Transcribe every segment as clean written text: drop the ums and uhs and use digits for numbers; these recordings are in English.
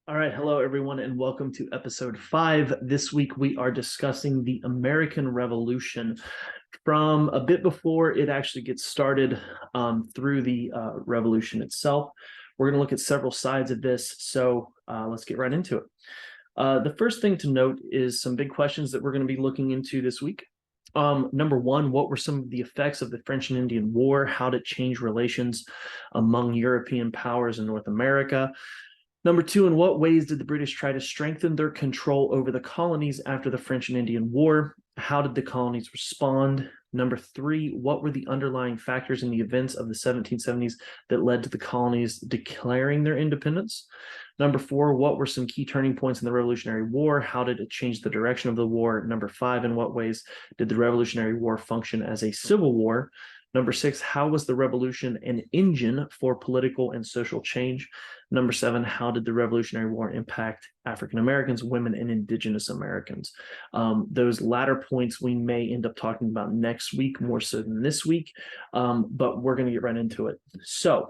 All right, hello everyone, and welcome to episode 5. This week we are discussing the American Revolution from a bit before it actually gets started through the revolution itself. We're going to look at several sides of this, so let's get right into it. The first thing to note is some big questions that we're going to be looking into this week. Number one, what were some of the effects of the French and Indian War? How did it change relations among European powers in North America? Number two, in what ways did the British try to strengthen their control over the colonies after the French and Indian War? How did the colonies respond? Number three, what were the underlying factors in the events of the 1770s that led to the colonies declaring their independence? Number four, what were some key turning points in the Revolutionary War? How did it change the direction of the war? Number five, in what ways did the Revolutionary War function as a civil war? Number six, how was the revolution an engine for political and social change? Number seven, how did the Revolutionary War impact African Americans, women, and Indigenous Americans? Those latter points we may end up talking about next week, more so than this week, but we're going to get right into it. So,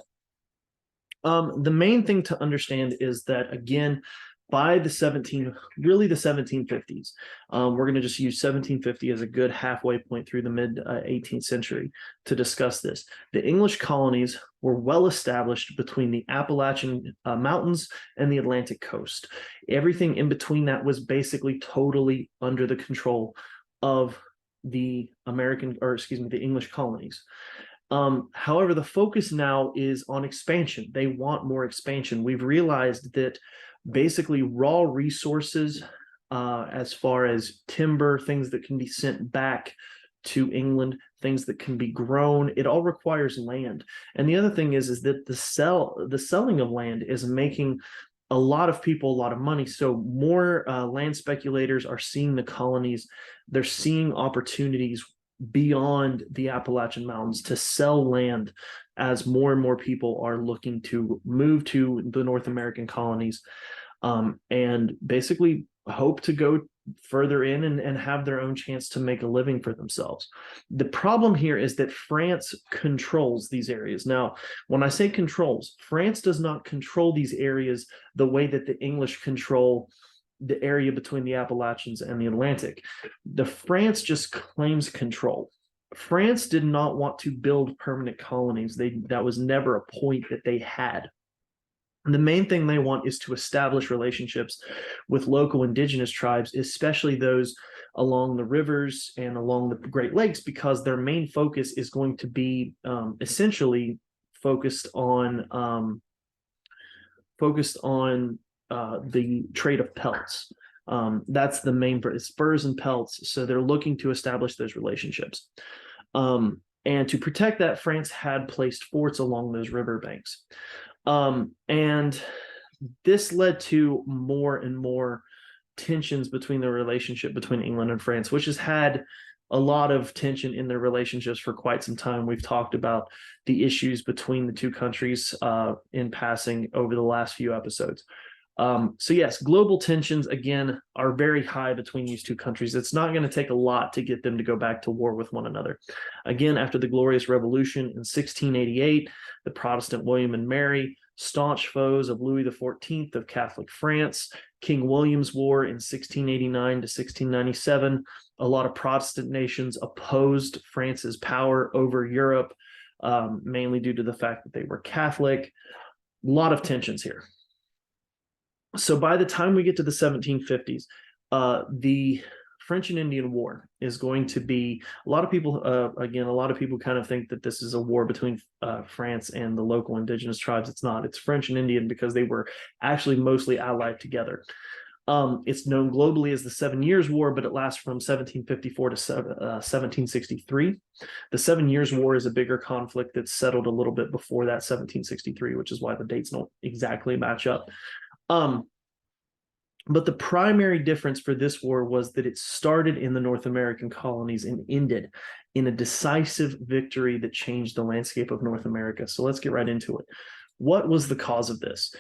the main thing to understand is that, again, by the 1750s, we're going to just use 1750 as a good halfway point through the mid 18th century to discuss this. The English colonies were well established between the Appalachian Mountains and the Atlantic coast. Everything in between that was basically totally under the control of the English colonies. However, the focus now is on expansion. They want more expansion. We've realized that basically raw resources, as far as timber, things that can be sent back to England, things that can be grown, it all requires land. And the other thing is that the selling of land is making a lot of people a lot of money. So more land speculators are seeing the colonies. They're seeing opportunities beyond the Appalachian Mountains to sell land as more and more people are looking to move to the North American colonies, and basically hope to go further in and have their own chance to make a living for themselves. The problem here is that France controls these areas. Now, when I say controls, France does not control these areas the way that the English control the area between the Appalachians and the Atlantic. The France just claims control. France did not want to build permanent colonies. That was never a point that they had. And the main thing they want is to establish relationships with local indigenous tribes, especially those along the rivers and along the Great Lakes, because their main focus is going to be essentially focused on the trade of pelts. That's the main, it's furs and pelts. So they're looking to establish those relationships. And to protect that, France had placed forts along those riverbanks. And this led to more and more tensions between the relationship between England and France, which has had a lot of tension in their relationships for quite some time. We've talked about the issues between the two countries in passing over the last few episodes. So yes, global tensions, again, are very high between these two countries. It's not going to take a lot to get them to go back to war with one another. Again, after the Glorious Revolution in 1688, the Protestant William and Mary, staunch foes of Louis XIV of Catholic France, King William's War in 1689 to 1697, a lot of Protestant nations opposed France's power over Europe, mainly due to the fact that they were Catholic. A lot of tensions here. So by the time we get to the 1750s, the French and Indian War is going to be, a lot of people kind of think that this is a war between France and the local indigenous tribes. It's not. It's French and Indian because they were actually mostly allied together. It's known globally as the 7 Years' War, but it lasts from 1754 to 1763. The 7 Years' War is a bigger conflict that settled a little bit before that 1763, which is why the dates don't exactly match up. But the primary difference for this war was that it started in the North American colonies and ended in a decisive victory that changed the landscape of North America. So let's get right into it. What was the cause of this?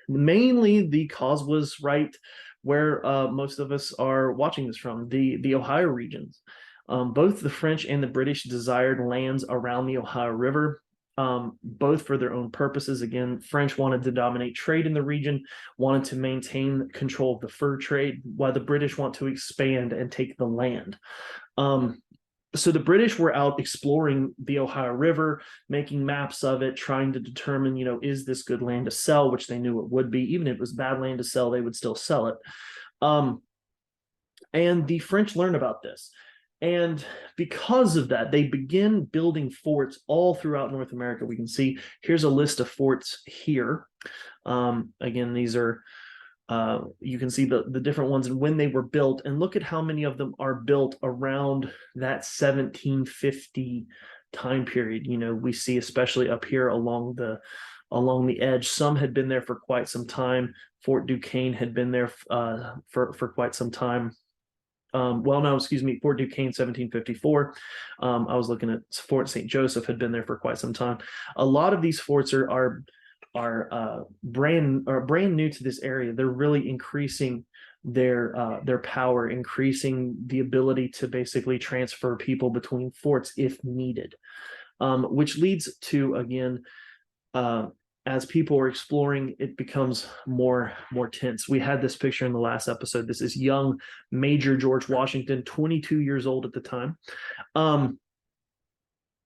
Mainly the cause was right where most of us are watching this from, the Ohio regions. Both the French and the British desired lands around the Ohio River. both for their own purposes. Again, French wanted to dominate trade in the region, wanted to maintain control of the fur trade, while the British want to expand and take the land. So the British were out exploring the Ohio River, making maps of it, trying to determine, is this good land to sell, which they knew it would be. Even if it was bad land to sell, they would still sell it. And the French learn about this. And because of that, they begin building forts all throughout North America. We can see here's a list of forts here. Again, these are, you can see the different ones and when they were built. And look at how many of them are built around that 1750 time period. We see especially up here along the edge. Some had been there for quite some time. Fort Duquesne had been there for quite some time. Fort Duquesne, 1754. I was looking at Fort St. Joseph had been there for quite some time. A lot of these forts are brand new to this area. They're really increasing their power, increasing the ability to basically transfer people between forts if needed, which leads to, again, as people are exploring, it becomes more tense. We had this picture in the last episode. This is young Major George Washington, 22 years old at the time.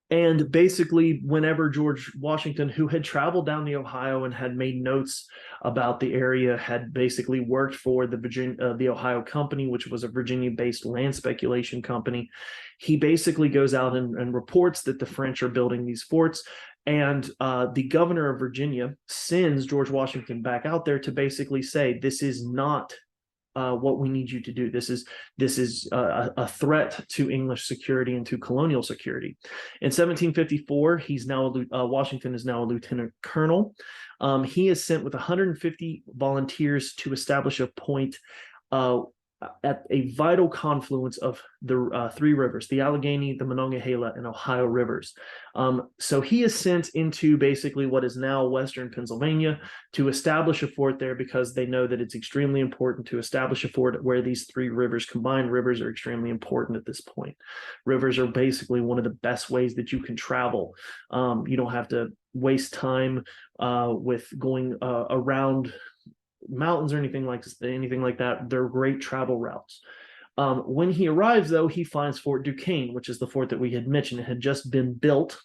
And basically, whenever George Washington, who had traveled down the Ohio and had made notes about the area, had basically worked for the Ohio Company, which was a Virginia-based land speculation company, he basically goes out and reports that the French are building these forts. And the governor of Virginia sends George Washington back out there to basically say, this is not what we need you to do. This is a threat to English security and to colonial security. In 1754, Washington is now a lieutenant colonel. He is sent with 150 volunteers to establish a point at a vital confluence of the three rivers, the Allegheny, the Monongahela, and Ohio rivers. So he is sent into basically what is now Western Pennsylvania to establish a fort there, because they know that it's extremely important to establish a fort where these three rivers combine. Rivers are extremely important at this point. Rivers are basically one of the best ways that you can travel. You don't have to waste time with going around mountains or anything like that. They're great travel routes. When he arrives, though, he finds Fort Duquesne, which is the fort that we had mentioned. It had just been built.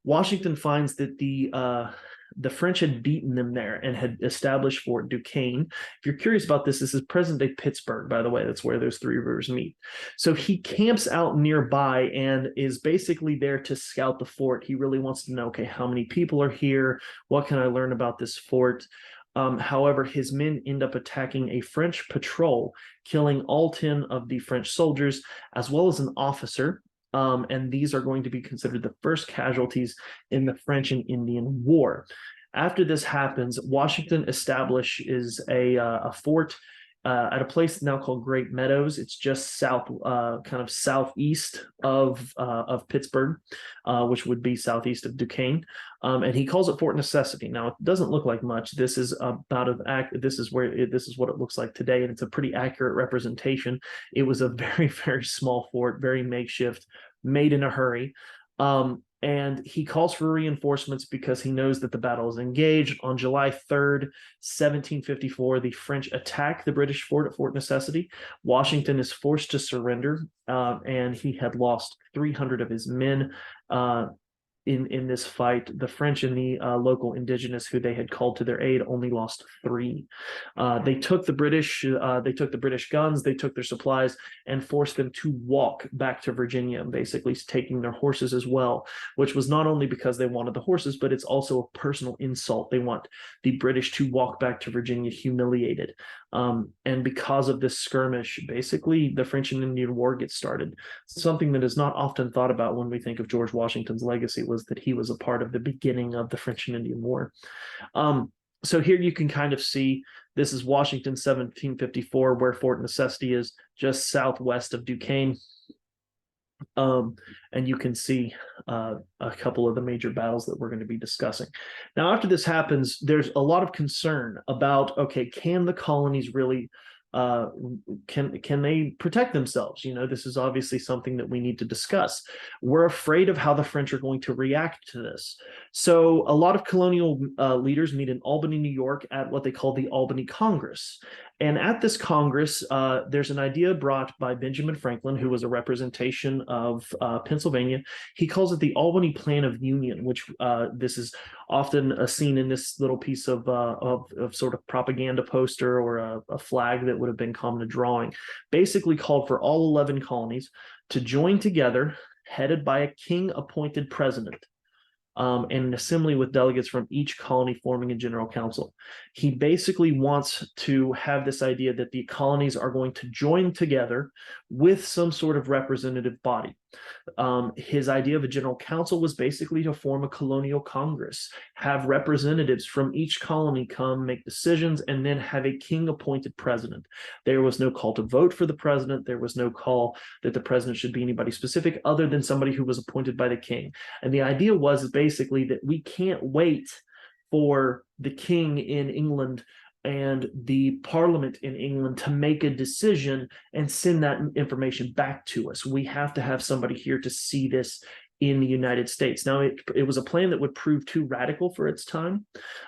Washington finds that the French had beaten them there and had established Fort Duquesne. If you're curious about this is present-day Pittsburgh, by the way. That's where those three rivers meet. So he camps out nearby and is basically there to scout the fort. He really wants to know, okay, how many people are here? What can I learn about this fort? However, his men end up attacking a French patrol, killing all 10 of the French soldiers, as well as an officer. And these are going to be considered the first casualties in the French and Indian War. After this happens, Washington establishes a fort at a place now called Great Meadows. It's just southeast of Pittsburgh, which would be southeast of Duquesne. And he calls it Fort Necessity. Now, it doesn't look like much. This is this is what it looks like today, and it's a pretty accurate representation. It was a very, very small fort, very makeshift, made in a hurry. And he calls for reinforcements because he knows that the battle is engaged. On July 3rd, 1754, the French attack the British fort at Fort Necessity. Washington is forced to surrender, and he had lost 300 of his men in this fight. The French and the local indigenous who they had called to their aid only lost 3. They took the British guns, they took their supplies, and forced them to walk back to Virginia, basically taking their horses as well, which was not only because they wanted the horses, but it's also a personal insult. They want the British to walk back to Virginia humiliated. And because of this skirmish, basically the French and Indian War gets started. Something that is not often thought about when we think of George Washington's legacy was that he was a part of the beginning of the French and Indian War. So here you can kind of see, this is Washington, 1754, where Fort Necessity is, just southwest of Duquesne. And you can see a couple of the major battles that we're going to be discussing. Now, after this happens, there's a lot of concern about, okay, can the colonies really uh, can they protect themselves? This is obviously something that we need to discuss. We're afraid of how the French are going to react to this. So a lot of colonial leaders meet in Albany, New York, at what they call the Albany Congress. And at this Congress, there's an idea brought by Benjamin Franklin, who was a representation of Pennsylvania. He calls it the Albany Plan of Union, which this is often seen in this little piece of sort of propaganda poster or a flag that would have been common to drawing. Basically called for all 11 colonies to join together, headed by a king-appointed president. And an assembly with delegates from each colony forming a general council. He basically wants to have this idea that the colonies are going to join together with some sort of representative body. His idea of a general council was basically to form a colonial congress, have representatives from each colony come make decisions, and then have a king-appointed president. There was no call to vote for the president. There was no call that the president should be anybody specific other than somebody who was appointed by the king. And the idea was basically that we can't wait for the king in England and the parliament in England to make a decision and send that information back to us. We have to have somebody here to see this in the United States. Now, it was a plan that would prove too radical for its time.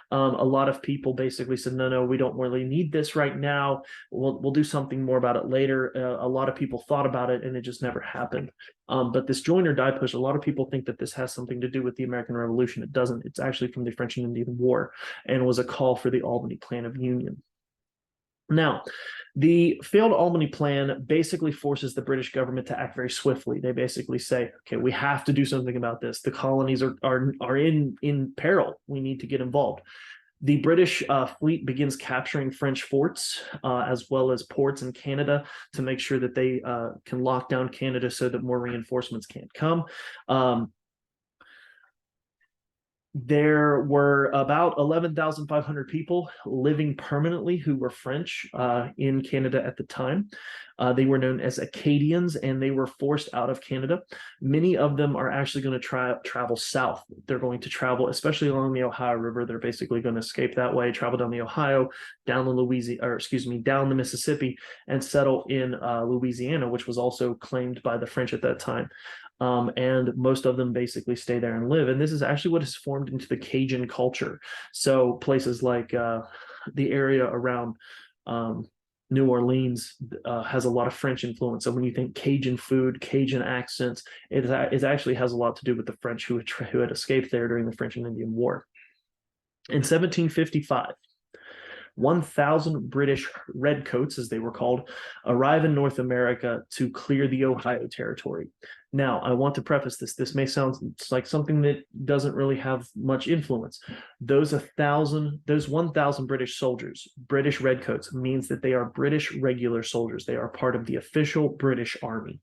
A lot of people basically said, no, we don't really need this right now. We'll do something more about it later. A lot of people thought about it, and it just never happened. But this join or die push, a lot of people think that this has something to do with the American Revolution. It doesn't. It's actually from the French and Indian War, and was a call for the Albany Plan of Union. Now, the failed Albany Plan basically forces the British government to act very swiftly. They basically say, okay, we have to do something about this. The colonies are in peril. We need to get involved. The British fleet begins capturing French forts as well as ports in Canada to make sure that they can lock down Canada so that more reinforcements can't come. There were about 11,500 people living permanently who were French in Canada at the time. They were known as Acadians, and they were forced out of Canada. Many of them are actually going to travel south. They're going to travel, especially along the Ohio River. They're basically going to escape that way, travel down the Ohio, down the Mississippi, and settle in Louisiana, which was also claimed by the French at that time. And most of them basically stay there and live. And this is actually what has formed into the Cajun culture. So places like the area around New Orleans has a lot of French influence. So when you think Cajun food, Cajun accents, it actually has a lot to do with the French who had escaped there during the French and Indian War. In 1755, 1,000 British redcoats, as they were called, arrive in North America to clear the Ohio Territory. Now, I want to preface this. This may sound like something that doesn't really have much influence. Those 1,000 British soldiers, British redcoats, means that they are British regular soldiers. They are part of the official British Army,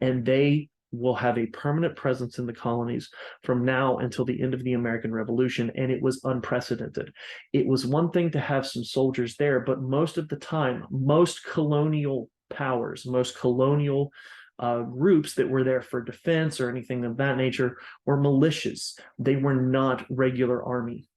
and they will have a permanent presence in the colonies from now until the end of the American Revolution, and it was unprecedented. It was one thing to have some soldiers there, but most of the time, most colonial powers, most colonial groups that were there for defense or anything of that nature were militias. They were not regular army.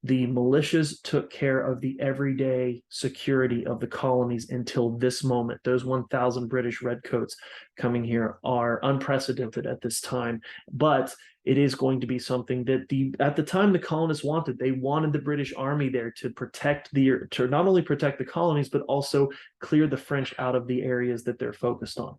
The militias took care of the everyday security of the colonies until this moment. Those 1,000 British redcoats coming here are unprecedented at this time, but it is going to be something that at the time the colonists wanted. They wanted the British Army there to to not only protect the colonies, but also clear the French out of the areas that they're focused on.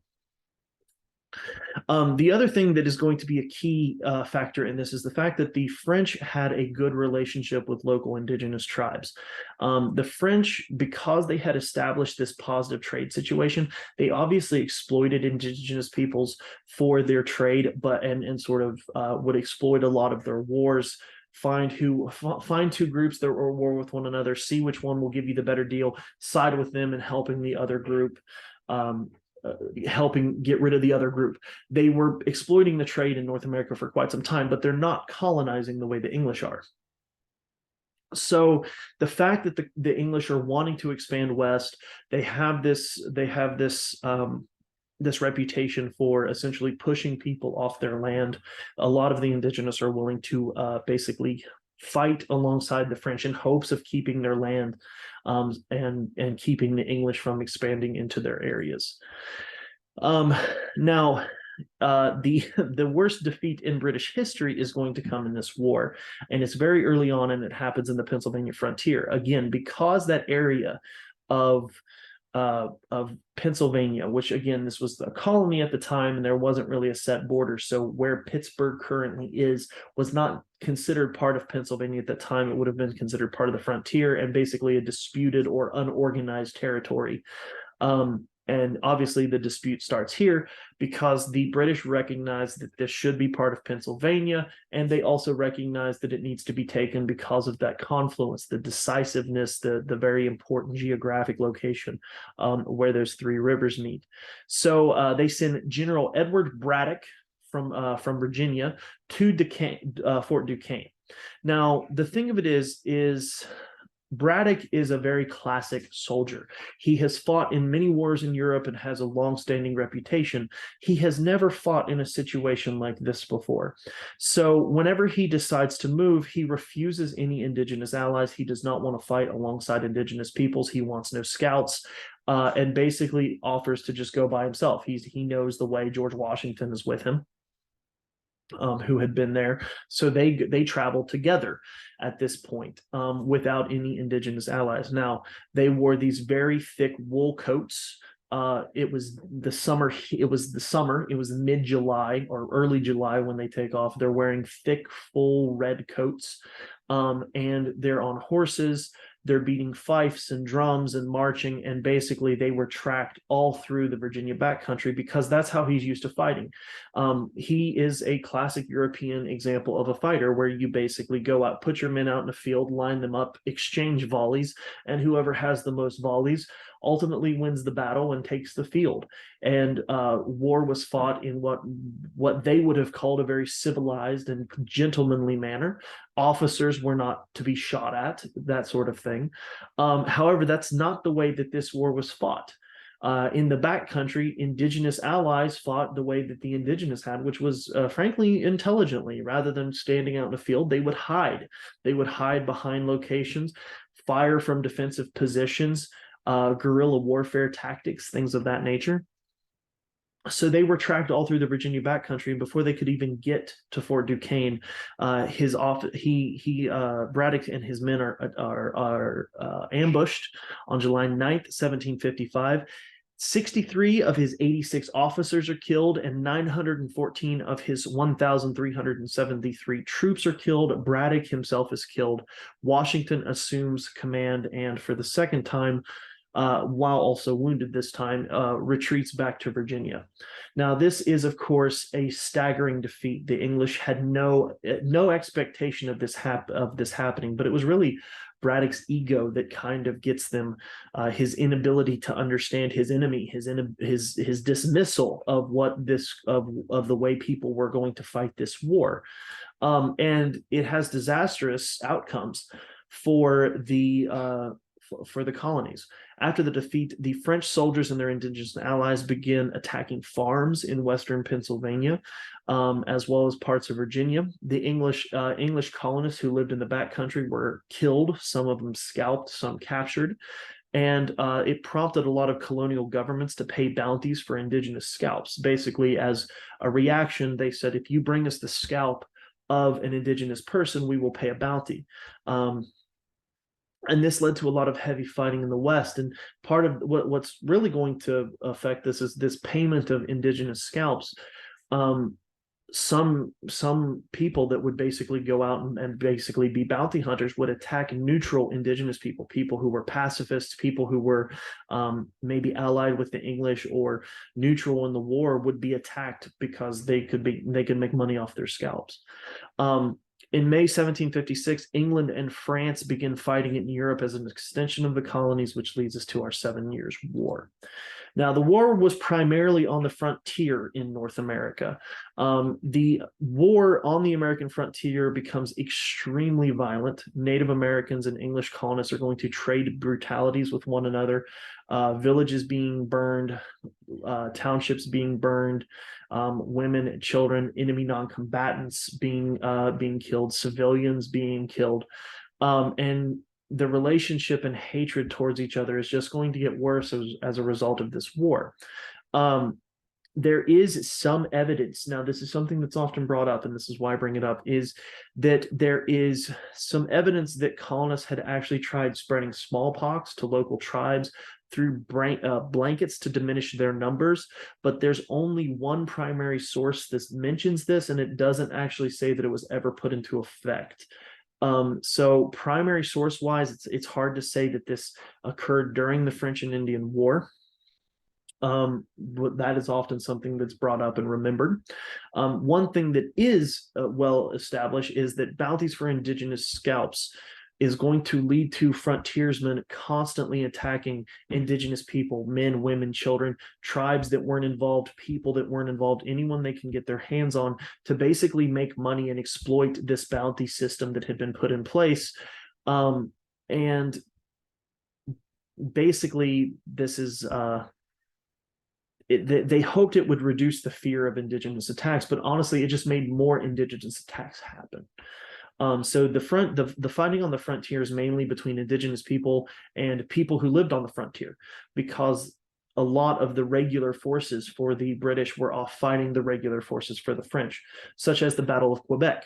The other thing that is going to be a key factor in this is the fact that the French had a good relationship with local indigenous tribes. The French, because they had established this positive trade situation, they obviously exploited indigenous peoples for their trade, and sort of would exploit a lot of their wars. Find two groups that are at war with one another, see which one will give you the better deal, side with them, and helping the other group. Helping get rid of the other group. They were exploiting the trade in North America for quite some time, but they're not colonizing the way the English are. So the fact that the English are wanting to expand west, they have this reputation for essentially pushing people off their land. A lot of the indigenous are willing to basically fight alongside the French in hopes of keeping their land, and keeping the English from expanding into their areas. Now, the worst defeat in British history is going to come in this war, and it's very early on, and it happens in the Pennsylvania frontier again, because that area of Pennsylvania, which again, this was a colony at the time, and there wasn't really a set border. So where Pittsburgh currently is was not considered part of Pennsylvania at the time. It would have been considered part of the frontier and basically a disputed or unorganized territory. And obviously the dispute starts here because the British recognize that this should be part of Pennsylvania, and they also recognize that it needs to be taken because of that confluence, the decisiveness, the very important geographic location where those three rivers meet. So they send General Edward Braddock from Virginia to Fort Duquesne. Now, the thing of it is Braddock is a very classic soldier. He has fought in many wars in Europe and has a long-standing reputation. He has never fought in a situation like this before. So whenever he decides to move, he refuses any indigenous allies. He does not want to fight alongside indigenous peoples. He wants no scouts, and basically offers to just go by himself. He knows the way. George Washington is with him, who had been there. So they traveled together at this point, without any indigenous allies. Now, they wore these very thick wool coats. It was mid-July or early July when they take off. They're wearing thick, full red coats, and they're on horses. They're beating fifes and drums and marching, and basically they were tracked all through the Virginia backcountry because that's how he's used to fighting. He is a classic European example of a fighter where you basically go out, put your men out in the field, line them up, exchange volleys, and whoever has the most volleys ultimately wins the battle and takes the field. And war was fought in what they would have called a very civilized and gentlemanly manner. Officers were not to be shot at, that sort of thing. However, that's not the way that this war was fought. In the backcountry, indigenous allies fought the way that the indigenous had, which was frankly intelligently. Rather than standing out in the field, they would hide. They would hide behind locations, fire from defensive positions, guerrilla warfare tactics, things of that nature. So they were tracked all through the Virginia backcountry, and before they could even get to Fort Duquesne, Braddock and his men are ambushed on July 9th, 1755. 63 of his 86 officers are killed, and 914 of his 1,373 troops are killed. Braddock himself is killed. Washington assumes command, and for the second time, while also wounded this time, retreats back to Virginia. Now, this is, of course, a staggering defeat. The English had no expectation of this happening, but it was really Braddock's ego that kind of gets them, his inability to understand his enemy, his dismissal of of the way people were going to fight this war, and it has disastrous outcomes for the colonies. After the defeat, the French soldiers and their indigenous allies begin attacking farms in western Pennsylvania, as well as parts of Virginia. The English colonists who lived in the backcountry were killed, some of them scalped, some captured, and it prompted a lot of colonial governments to pay bounties for indigenous scalps. Basically, as a reaction, they said, if you bring us the scalp of an indigenous person, we will pay a bounty. And this led to a lot of heavy fighting in the West. And part of what's really going to affect this is this payment of indigenous scalps. Some people that would basically go out and basically be bounty hunters would attack neutral indigenous people who were pacifists, people who were maybe allied with the English or neutral in the war would be attacked because they could make money off their scalps. In May 1756, England and France begin fighting in Europe as an extension of the colonies, which leads us to our 7 Years' War. Now, the war was primarily on the frontier in North America. The war on the American frontier becomes extremely violent. Native Americans and English colonists are going to trade brutalities with one another, villages being burned, townships being burned, women and children, enemy non-combatants being killed, civilians being killed, and the relationship and hatred towards each other is just going to get worse as a result of this war. There is some evidence, now this is something that's often brought up, and this is why I bring it up, is that there is some evidence that colonists had actually tried spreading smallpox to local tribes through blankets to diminish their numbers, but there's only one primary source that mentions this, and it doesn't actually say that it was ever put into effect. So primary source wise, it's hard to say that this occurred during the French and Indian War. But that is often something that's brought up and remembered. One thing that is well established is that bounties for indigenous scalps is going to lead to frontiersmen constantly attacking indigenous people, men, women, children, tribes that weren't involved, people that weren't involved, anyone they can get their hands on, to basically make money and exploit this bounty system that had been put in place. And basically, this is they hoped it would reduce the fear of indigenous attacks, but honestly, it just made more indigenous attacks happen. So the fighting on the frontier is mainly between indigenous people and people who lived on the frontier, because a lot of the regular forces for the British were off fighting the regular forces for the French, such as the Battle of Quebec.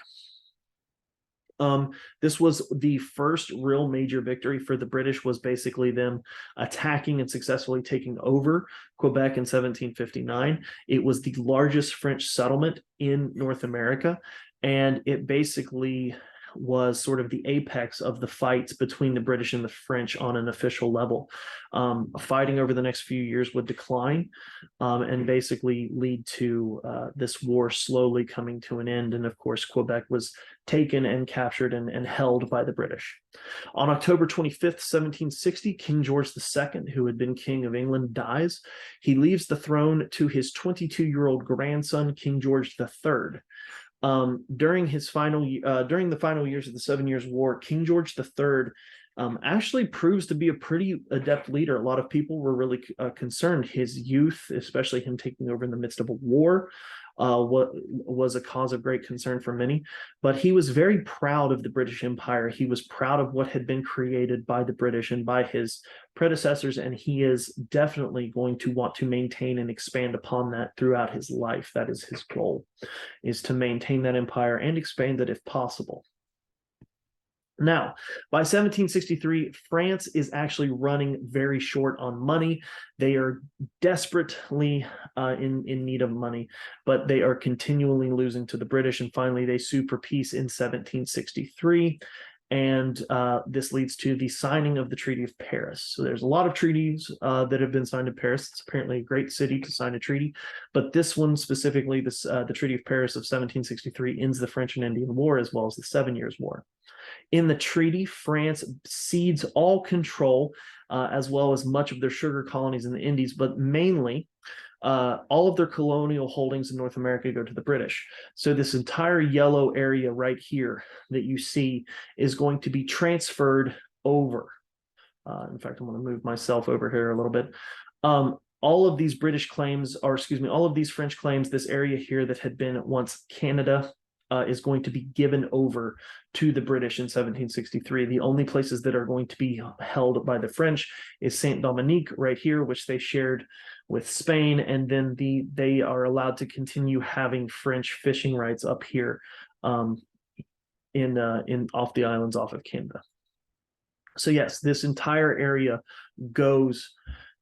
This was the first real major victory for the British, was basically them attacking and successfully taking over Quebec in 1759. It was the largest French settlement in North America, and it basically was sort of the apex of the fights between the British and the French on an official level. Fighting over the next few years would decline, and basically lead to this war slowly coming to an end. And of course, Quebec was taken and captured and held by the British. On October 25th, 1760, King George II, who had been King of England, dies. He leaves the throne to his 22-year-old grandson, King George III. During the final years of the 7 Years' War, King George III actually proves to be a pretty adept leader. A lot of people were really concerned. His youth, especially him taking over in the midst of a war, what was a cause of great concern for many. But he was very proud of the British Empire. He was proud of what had been created by the British and by his predecessors, and he is definitely going to want to maintain and expand upon that throughout his life. That is his goal, is to maintain that empire and expand it if possible. Now, by 1763, France is actually running very short on money. They are desperately in need of money, but they are continually losing to the British, and finally they sue for peace in 1763. And this leads to the signing of the Treaty of Paris. So there's a lot of treaties that have been signed in Paris. It's apparently a great city to sign a treaty, but this one specifically, the Treaty of Paris of 1763, ends the French and Indian War as well as the 7 Years' War. In the treaty, France cedes all control, as well as much of their sugar colonies in the Indies, but mainly all of their colonial holdings in North America go to the British. So this entire yellow area right here that you see is going to be transferred over. In fact, I'm going to move myself over here a little bit. All of these British claims, or excuse me, all of these French claims, this area here that had been once Canada, is going to be given over to the British in 1763. The only places that are going to be held by the French is Saint-Dominique right here, which they shared with Spain, and then they are allowed to continue having French fishing rights up here in off the islands off of Canada. So yes, this entire area goes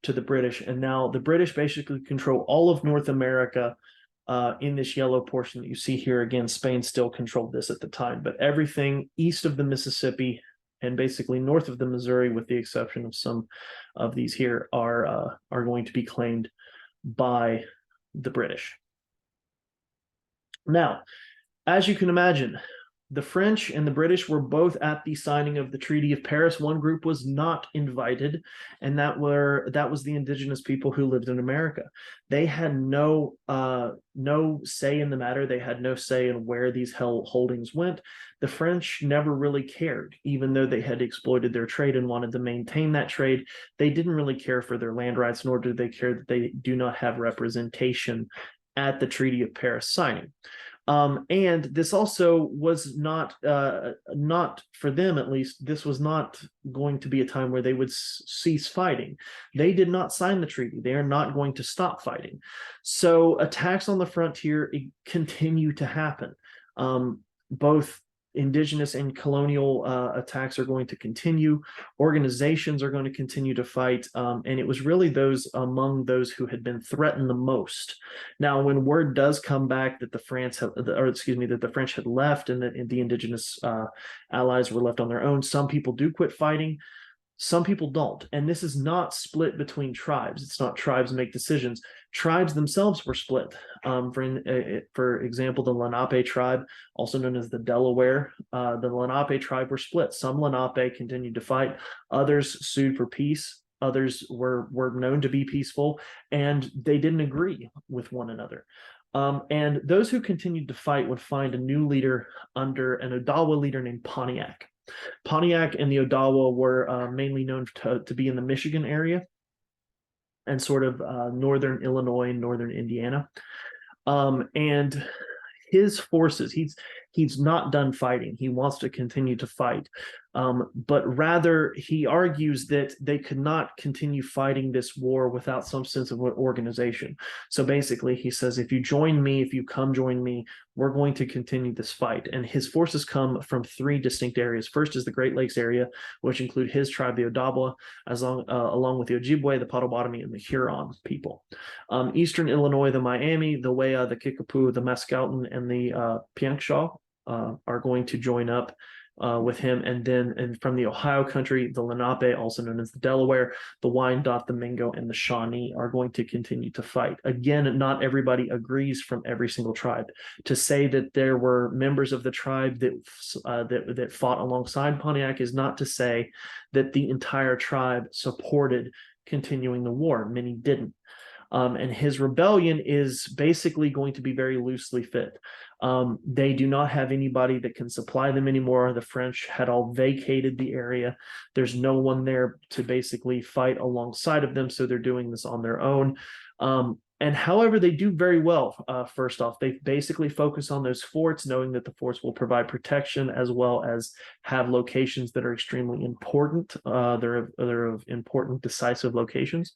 to the British, and now the British basically control all of North America. In this yellow portion that you see here, again, Spain still controlled this at the time, but everything east of the Mississippi and basically north of the Missouri, with the exception of some of these here, are going to be claimed by the British. Now, as you can imagine, The French and the British were both at the signing of the Treaty of Paris. One group was not invited, and that was the indigenous people who lived in America. They had no say in the matter. They had no say in where these holdings went. The French never really cared, even though they had exploited their trade and wanted to maintain that trade. They didn't really care for their land rights, nor did they care that they do not have representation at the Treaty of Paris signing. And this also was not for them, at least, this was not going to be a time where they would cease fighting. They did not sign the treaty. They are not going to stop fighting. So attacks on the frontier continue to happen. Both indigenous and colonial attacks are going to continue. Organizations are going to continue to fight. And it was really those among those who had been threatened the most. Now, when word does come back that the French had left and that the indigenous allies were left on their own, some people do quit fighting. Some people don't. And this is not split between tribes. It's not tribes make decisions. Tribes themselves were split. For example, the Lenape tribe, also known as the Delaware, the Lenape tribe were split. Some Lenape continued to fight. Others sued for peace. Others were known to be peaceful, and they didn't agree with one another. And those who continued to fight would find a new leader under an Odawa leader named Pontiac. Pontiac and the Odawa were mainly known to be in the Michigan area and sort of northern Illinois and northern Indiana. And his forces, he's not done fighting. He wants to continue to fight. But rather, he argues that they could not continue fighting this war without some sense of organization. So basically, he says, if you come join me, we're going to continue this fight. And his forces come from three distinct areas. First is the Great Lakes area, which include his tribe, the Odawa, along with the Ojibwe, the Potawatomi, and the Huron people. Eastern Illinois, the Miami, the Wea, the Kickapoo, the Mascoutin, and the Piankeshaw are going to join up with him. And from the Ohio country, the Lenape, also known as the Delaware, the Wyandot, the Mingo, and the Shawnee are going to continue to fight. Again, not everybody agrees from every single tribe. To say that there were members of the tribe that fought alongside Pontiac is not to say that the entire tribe supported continuing the war. Many didn't. And his rebellion is basically going to be very loosely fit. They do not have anybody that can supply them anymore. The French had all vacated the area. There's no one there to basically fight alongside of them, so they're doing this on their own. And however, they do very well. First off, they basically focus on those forts, knowing that the forts will provide protection as well as have locations that are extremely important. They're of important, decisive locations.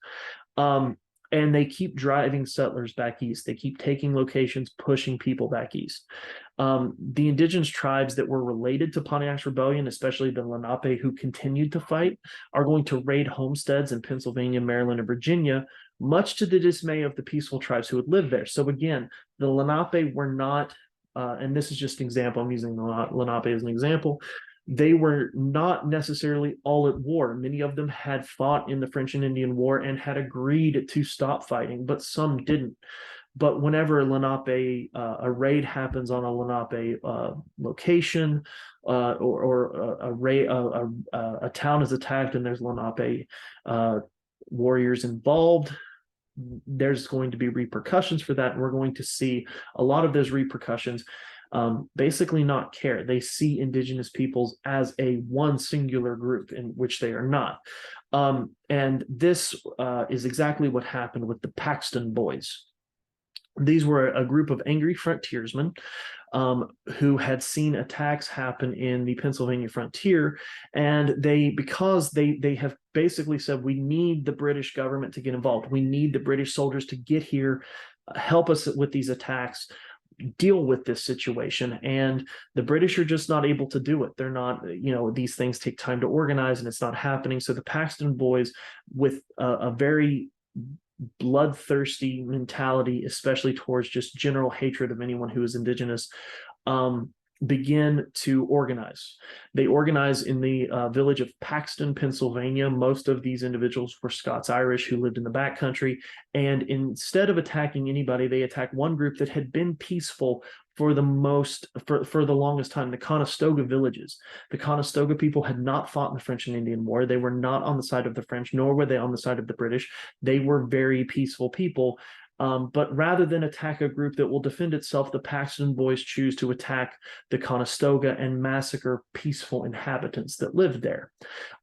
And they keep driving settlers back east. They keep taking locations, pushing people back east. The indigenous tribes that were related to Pontiac's rebellion, especially the Lenape who continued to fight, are going to raid homesteads in Pennsylvania, Maryland, and Virginia, much to the dismay of the peaceful tribes who had lived there. So again, the Lenape were not, and this is just an example, I'm using the Lenape as an example, they were not necessarily all at war. Many of them had fought in the French and Indian War and had agreed to stop fighting, but some didn't. But whenever a raid happens on a Lenape location, or a town is attacked and there's Lenape warriors involved, there's going to be repercussions for that. And we're going to see a lot of those repercussions basically not care. They see indigenous peoples as a one singular group, in which they are not. And this is exactly what happened with the Paxton Boys. These were a group of angry frontiersmen who had seen attacks happen in the Pennsylvania frontier, and because they have basically said, we need the British government to get involved. We need the British soldiers to get here, help us with these attacks, deal with this situation. And the British are just not able to do it. They're not, these things take time to organize and it's not happening. So the Paxton Boys, with a very bloodthirsty mentality, especially towards just general hatred of anyone who is indigenous, begin to organize. They organize in the village of Paxton, Pennsylvania. Most of these individuals were Scots-Irish who lived in the backcountry. And instead of attacking anybody, they attacked one group that had been peaceful for the longest time, the Conestoga villages. The Conestoga people had not fought in the French and Indian War. They were not on the side of the French, nor were they on the side of the British. They were very peaceful people. But rather than attack a group that will defend itself, the Paxton Boys choose to attack the Conestoga and massacre peaceful inhabitants that lived there.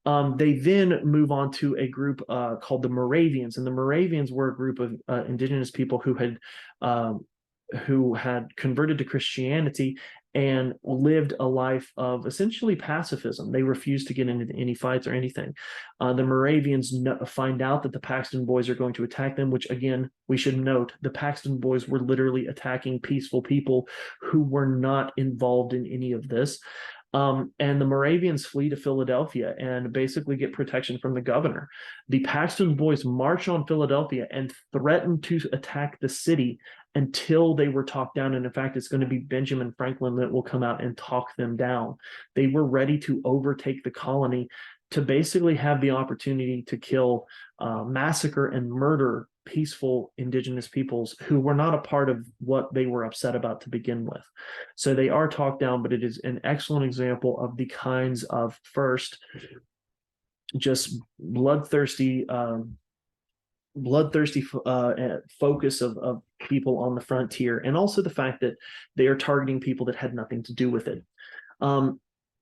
They then move on to a group called the Moravians, and the Moravians were a group of indigenous people who had converted to Christianity and lived a life of essentially pacifism. They refused to get into any fights or anything. The Moravians find out that the Paxton Boys are going to attack them, which, again, we should note, the Paxton Boys were literally attacking peaceful people who were not involved in any of this. And the Moravians flee to Philadelphia and basically get protection from the governor. The Paxton Boys march on Philadelphia and threaten to attack the city until they were talked down. And in fact, it's going to be Benjamin Franklin that will come out and talk them down. They were ready to overtake the colony to basically have the opportunity to kill, massacre, and murder peaceful indigenous peoples who were not a part of what they were upset about to begin with. So they are talked down, but it is an excellent example of the kinds of, first, just bloodthirsty focus of people on the frontier, and also the fact that they are targeting people that had nothing to do with it.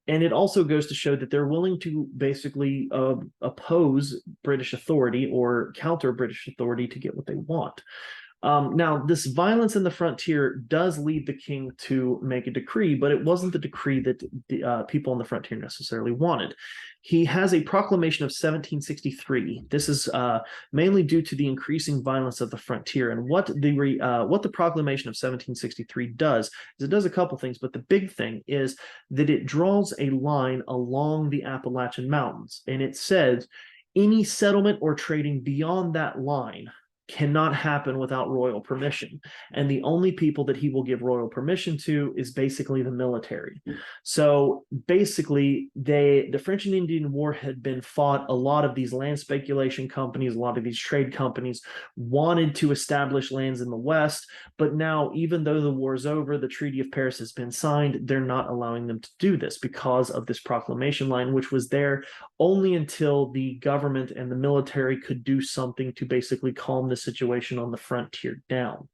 And it also goes to show that they're willing to basically oppose British authority or counter British authority to get what they want. Now, this violence in the frontier does lead the king to make a decree, but it wasn't the decree that the people on the frontier necessarily wanted. He has a proclamation of 1763. This is mainly due to the increasing violence of the frontier. And what the proclamation of 1763 does is it does a couple things, but the big thing is that it draws a line along the Appalachian Mountains, and it says any settlement or trading beyond that line cannot happen without royal permission. And the only people that he will give royal permission to is basically the military. So basically, the French and Indian War had been fought. A lot of these land speculation companies, a lot of these trade companies wanted to establish lands in the West, but now, even though the war is over, the Treaty of Paris has been signed, they're not allowing them to do this because of this proclamation line, which was there only until the government and the military could do something to basically calm the situation on the frontier down.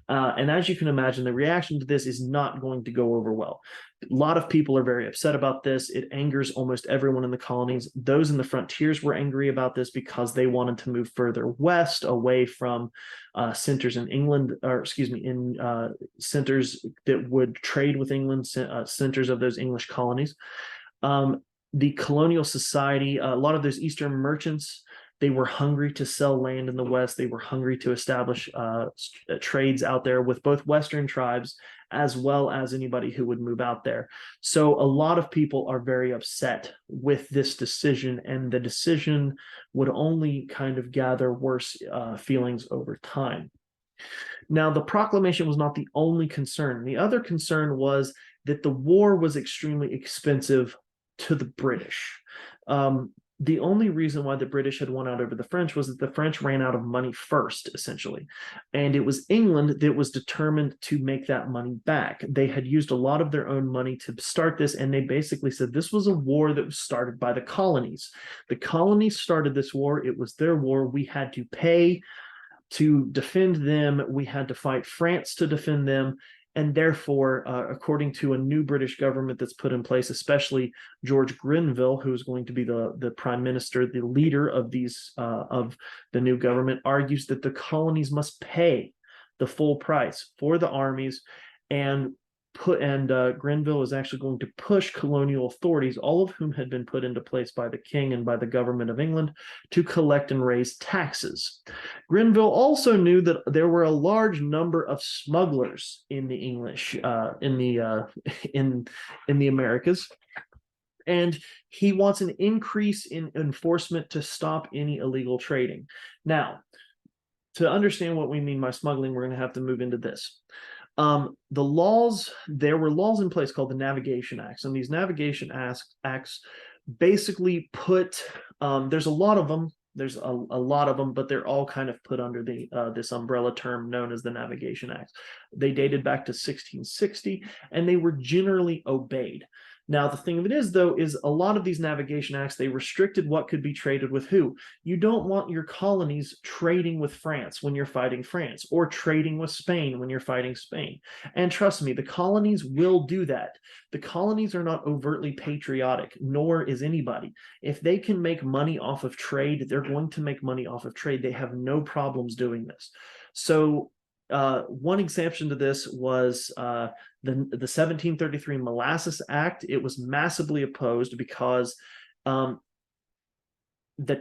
And as you can imagine, the reaction to this is not going to go over well. A lot of people are very upset about this. It angers almost everyone in the colonies. Those in the frontiers were angry about this because they wanted to move further west, away from centers in England, or centers that would trade with England, centers of those English colonies. The colonial society, a lot of those Eastern merchants, they were hungry to sell land in the West. They were hungry to establish trades out there with both Western tribes as well as anybody who would move out there. So a lot of people are very upset with this decision, and the decision would only kind of gather worse feelings over time. Now, the proclamation was not the only concern. The other concern was that the war was extremely expensive to the British. The only reason why the British had won out over the French was that the French ran out of money first, essentially. And it was England that was determined to make that money back. They had used a lot of their own money to start this, and they basically said this was a war that was started by the colonies. The colonies started this war. It was their war. We had to pay to defend them. We had to fight France to defend them. And therefore, according to a new British government that's put in place, especially George Grenville, who is going to be the prime minister, the leader of the new government, argues that the colonies must pay the full price for the armies, and Grenville is actually going to push colonial authorities, all of whom had been put into place by the king and by the government of England, to collect and raise taxes. Grenville also knew that there were a large number of smugglers in the English in the Americas, and he wants an increase in enforcement to stop any illegal trading. Now, to understand what we mean by smuggling, we're going to have to move into this. There were laws in place called the Navigation Acts, and these Navigation Acts basically put, there's a lot of them. There's a lot of them, but they're all kind of put under the this umbrella term known as the Navigation Acts. They dated back to 1660, and they were generally obeyed. Now, the thing of it is, though, is a lot of these navigation acts, they restricted what could be traded with who. You don't want your colonies trading with France when you're fighting France, or trading with Spain when you're fighting Spain. And trust me, the colonies will do that. The colonies are not overtly patriotic, nor is anybody. If they can make money off of trade, they're going to make money off of trade. They have no problems doing this. So one exception to this was the 1733 Molasses Act. It was massively opposed because the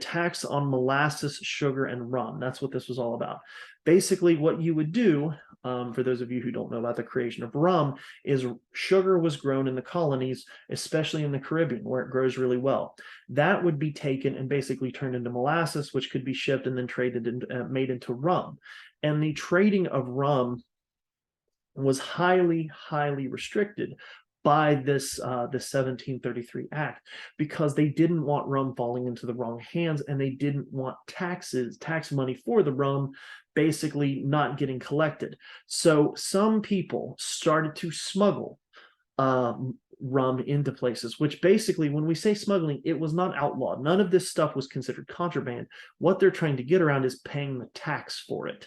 tax on molasses, sugar, and rum. That's what this was all about. Basically, what you would do, for those of you who don't know about the creation of rum, is sugar was grown in the colonies, especially in the Caribbean, where it grows really well. That would be taken and basically turned into molasses, which could be shipped and then traded and made into rum. And the trading of rum was highly, highly restricted by this 1733 Act, because they didn't want rum falling into the wrong hands, and they didn't want tax money for the rum basically not getting collected. So some people started to smuggle rum into places, which basically, when we say smuggling, it was not outlawed. None of this stuff was considered contraband. What they're trying to get around is paying the tax for it.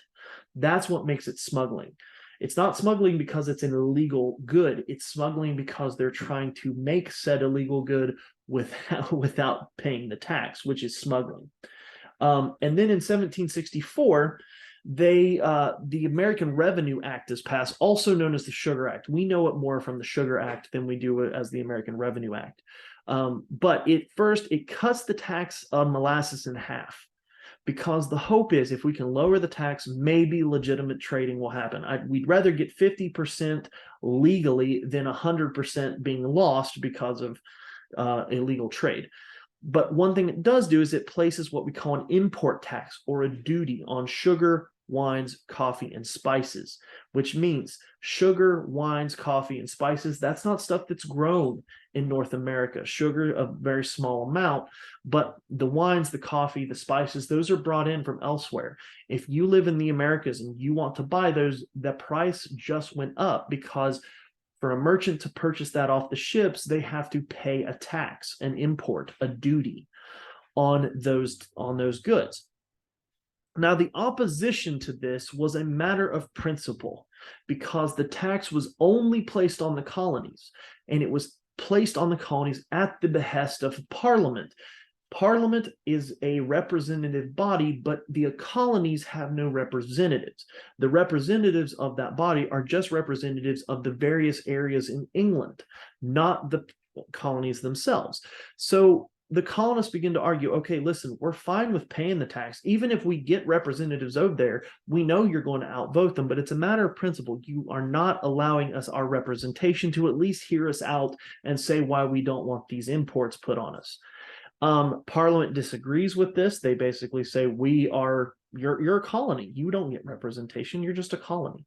That's what makes it smuggling. It's not smuggling because it's an illegal good. It's smuggling because they're trying to make said illegal good without paying the tax, which is smuggling. And then in 1764, the American Revenue Act is passed, also known as the Sugar Act. We know it more from the Sugar Act than we do it as the American Revenue Act. But it cuts the tax on molasses in half, because the hope is if we can lower the tax, maybe legitimate trading will happen. We'd rather get 50% legally than 100% being lost because of illegal trade. But one thing it does do is it places what we call an import tax, or a duty, on sugar, wines, coffee, and spices, which means sugar, wines, coffee, and spices, that's not stuff that's grown in North America. Sugar, a very small amount, but the wines, the coffee, the spices, those are brought in from elsewhere. If you live in the Americas and you want to buy those, the price just went up, because for a merchant to purchase that off the ships, they have to pay a tax, an import, a duty on those goods. Now, the opposition to this was a matter of principle, because the tax was only placed on the colonies, and it was placed on the colonies at the behest of Parliament. Parliament is a representative body, but the colonies have no representatives. The representatives of that body are just representatives of the various areas in England, not the colonies themselves. So the colonists begin to argue, okay, listen, we're fine with paying the tax. Even if we get representatives over there, we know you're going to outvote them, but it's a matter of principle. You are not allowing us our representation to at least hear us out and say why we don't want these imports put on us. Parliament disagrees with this. They basically say, you're a colony. You don't get representation. You're just a colony.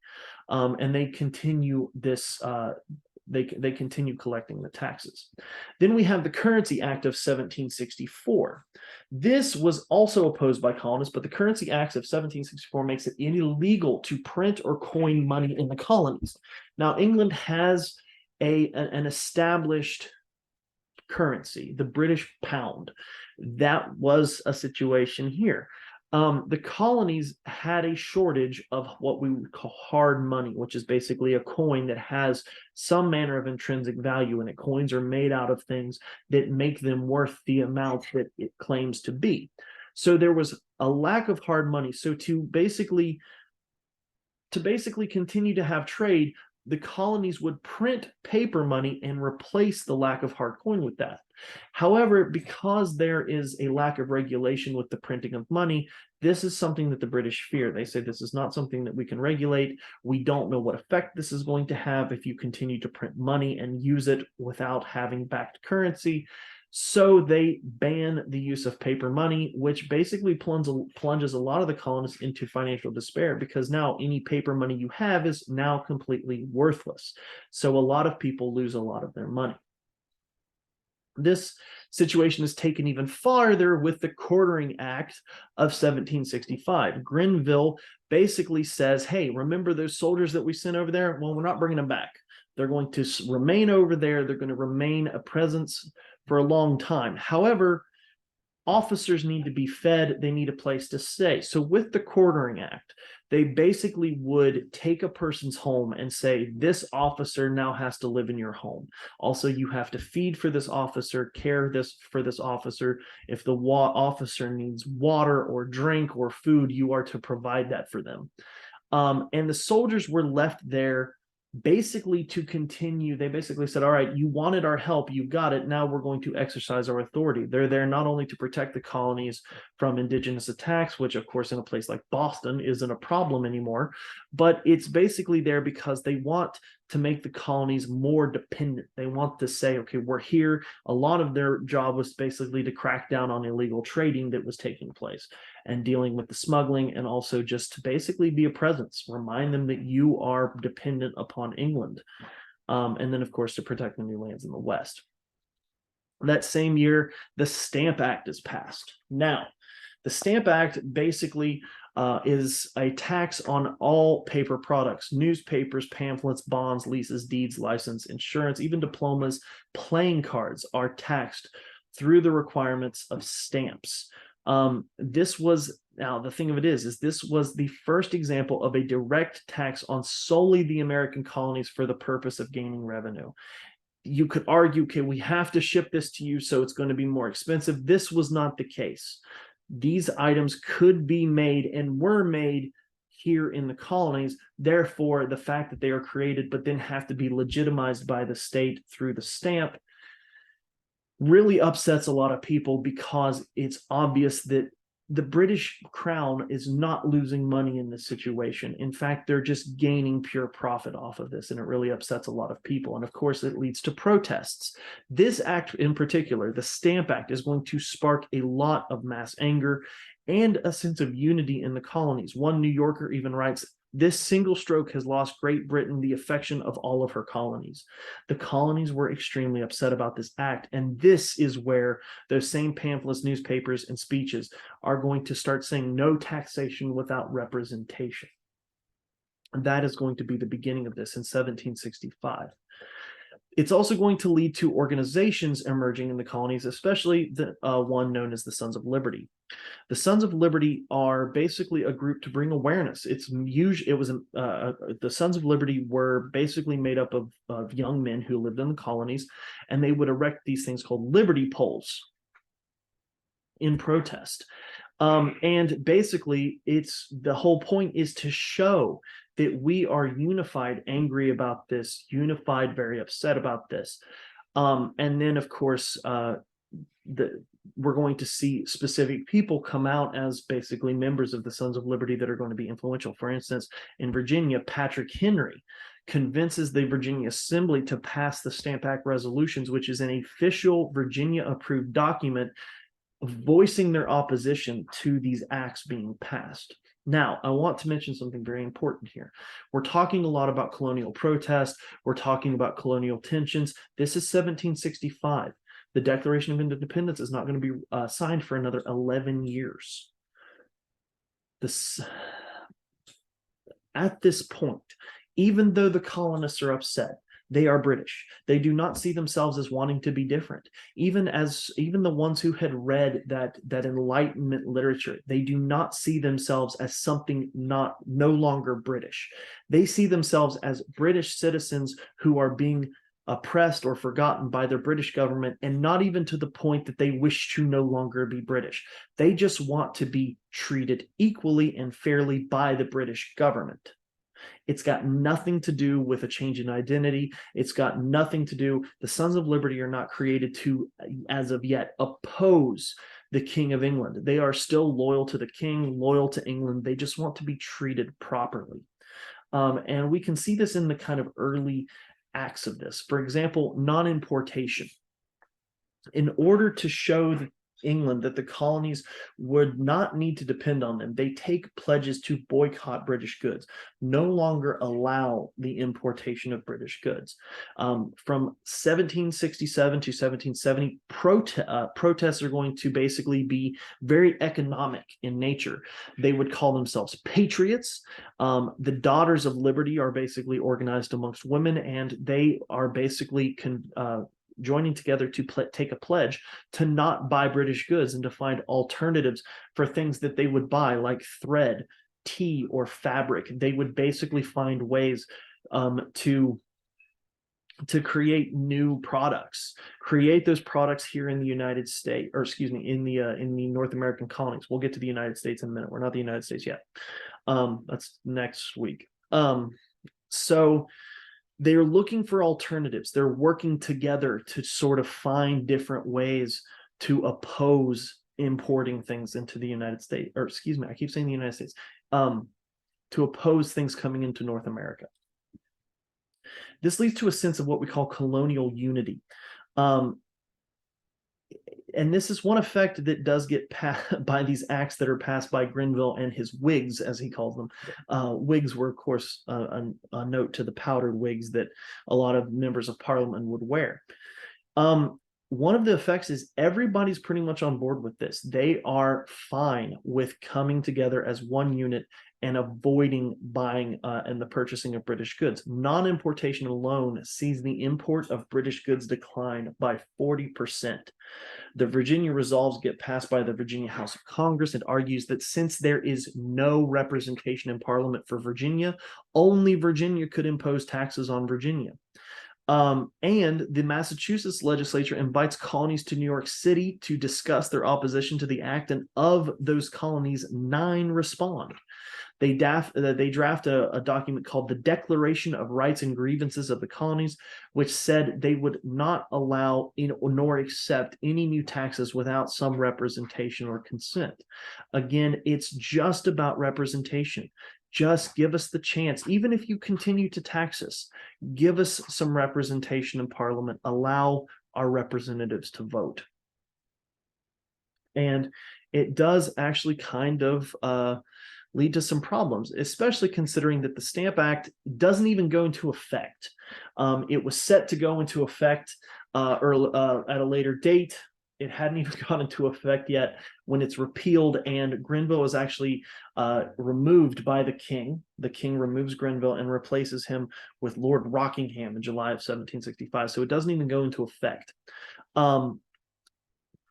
And they continue this, they continue collecting the taxes. Then we have the Currency Act of 1764. This was also opposed by colonists, but the Currency Act of 1764 makes it illegal to print or coin money in the colonies. Now, England has an established currency, the British pound. That was a situation here. The colonies had a shortage of what we would call hard money, which is basically a coin that has some manner of intrinsic value in it. Coins are made out of things that make them worth the amount that it claims to be. So there was a lack of hard money. So to basically continue to have trade, the colonies would print paper money and replace the lack of hard coin with that. However, because there is a lack of regulation with the printing of money, this is something that the British fear. They say this is not something that we can regulate. We don't know what effect this is going to have if you continue to print money and use it without having backed currency. So they ban the use of paper money, which basically plunges a lot of the colonists into financial despair, because now any paper money you have is now completely worthless. So a lot of people lose a lot of their money. This situation is taken even farther with the Quartering Act of 1765. Grenville basically says, hey, remember those soldiers that we sent over there? Well, we're not bringing them back. They're going to remain over there. They're going to remain a presence for a long time. However, officers need to be fed. They need a place to stay. So with the Quartering Act, they basically would take a person's home and say, this officer now has to live in your home. Also, you have to feed for this officer, care for this officer. If the officer needs water or drink or food, you are to provide that for them. And the soldiers were left there basically to continue. They basically said, all right, you wanted our help, you got it, now we're going to exercise our authority. They're there not only to protect the colonies from indigenous attacks, which of course in a place like Boston isn't a problem anymore, but it's basically there because they want to make the colonies more dependent. They want to say, okay, we're here. A lot of their job was basically to crack down on illegal trading that was taking place and dealing with the smuggling, and also just to basically be a presence, remind them that you are dependent upon England. And then, of course, to protect the new lands in the West. That same year, the Stamp Act is passed. Now, the Stamp Act basically is a tax on all paper products: newspapers, pamphlets, bonds, leases, deeds, license, insurance, even diplomas, playing cards are taxed through the requirements of stamps. This was, now the thing of it is this was the first example of a direct tax on solely the American colonies for the purpose of gaining revenue. You could argue, okay, we have to ship this to you, so it's going to be more expensive. This was not the case. These items could be made and were made here in the colonies. Therefore, the fact that they are created but then have to be legitimized by the state through the stamp really upsets a lot of people, because it's obvious that the British Crown is not losing money in this situation. In fact, they're just gaining pure profit off of this, and it really upsets a lot of people. And of course, it leads to protests. This act in particular, the Stamp Act, is going to spark a lot of mass anger and a sense of unity in the colonies. One New Yorker even writes, this single stroke has lost Great Britain the affection of all of her colonies. The colonies were extremely upset about this act, and this is where those same pamphlets, newspapers, and speeches are going to start saying no taxation without representation. And that is going to be the beginning of this in 1765. It's also going to lead to organizations emerging in the colonies, especially the one known as the Sons of Liberty. The Sons of Liberty are basically a group to bring awareness. The Sons of Liberty were basically made up of young men who lived in the colonies, and they would erect these things called liberty poles in protest. And basically, the whole point is to show that we are unified, angry about this, unified, very upset about this. And then, of course, we're going to see specific people come out as basically members of the Sons of Liberty that are going to be influential. For instance, in Virginia, Patrick Henry convinces the Virginia Assembly to pass the Stamp Act resolutions, which is an official Virginia-approved document voicing their opposition to these acts being passed. Now, I want to mention something very important here. We're talking a lot about colonial protest. We're talking about colonial tensions. This is 1765. The Declaration of Independence is not going to be signed for another 11 years. At this point, even though the colonists are upset, they are British. They do not see themselves as wanting to be different. Even the ones who had read that Enlightenment literature, they do not see themselves as something no longer British. They see themselves as British citizens who are being oppressed or forgotten by their British government, and not even to the point that they wish to no longer be British. They just want to be treated equally and fairly by the British government. It's got nothing to do with a change in identity. It's got nothing to do. The Sons of Liberty are not created to, as of yet, oppose the King of England. They are still loyal to the King, loyal to England. They just want to be treated properly. And we can see this in the kind of early acts of this. For example, non-importation. in order to show England that the colonies would not need to depend on them, they take pledges to boycott British goods, no longer allow the importation of British goods. From 1767 to 1770, protests are going to basically be very economic in nature. They would call themselves patriots. The Daughters of Liberty are basically organized amongst women, and they are basically joining together to take a pledge to not buy British goods and to find alternatives for things that they would buy, like thread, tea, or fabric. They would basically find ways to create new products, create those products here in the United States, or excuse me, in the North American colonies. We'll get to the United States in a minute. We're not the United States yet. That's next week. So they're looking for alternatives. They're working together to sort of find different ways to oppose importing things into the United States, or excuse me, I keep saying the United States, to oppose things coming into North America. This leads to a sense of what we call colonial unity. And this is one effect that does get passed by these acts that are passed by Grenville and his Whigs, as he calls them. Whigs were, of course, a note to the powdered wigs that a lot of members of Parliament would wear. One of the effects is everybody's pretty much on board with this. They are fine with coming together as one unit and avoiding buying and the purchasing of British goods. Non-importation alone sees the import of British goods decline by 40%. The Virginia Resolves get passed by the Virginia House of Congress. It argues that since there is no representation in Parliament for Virginia, only Virginia could impose taxes on Virginia. And the Massachusetts legislature invites colonies to New York City to discuss their opposition to the act, and of those colonies, 9 respond. They draft a document called the Declaration of Rights and Grievances of the Colonies, which said they would not allow nor accept any new taxes without some representation or consent. Again, it's just about representation. Just give us the chance. Even if you continue to tax us, give us some representation in Parliament. Allow our representatives to vote. And it does actually kind of lead to some problems, especially considering that the Stamp Act doesn't even go into effect. It was set to go into effect at a later date. It hadn't even gone into effect yet when it's repealed, and Grenville is actually removed by the king. The king removes Grenville and replaces him with Lord Rockingham in July of 1765. So it doesn't even go into effect.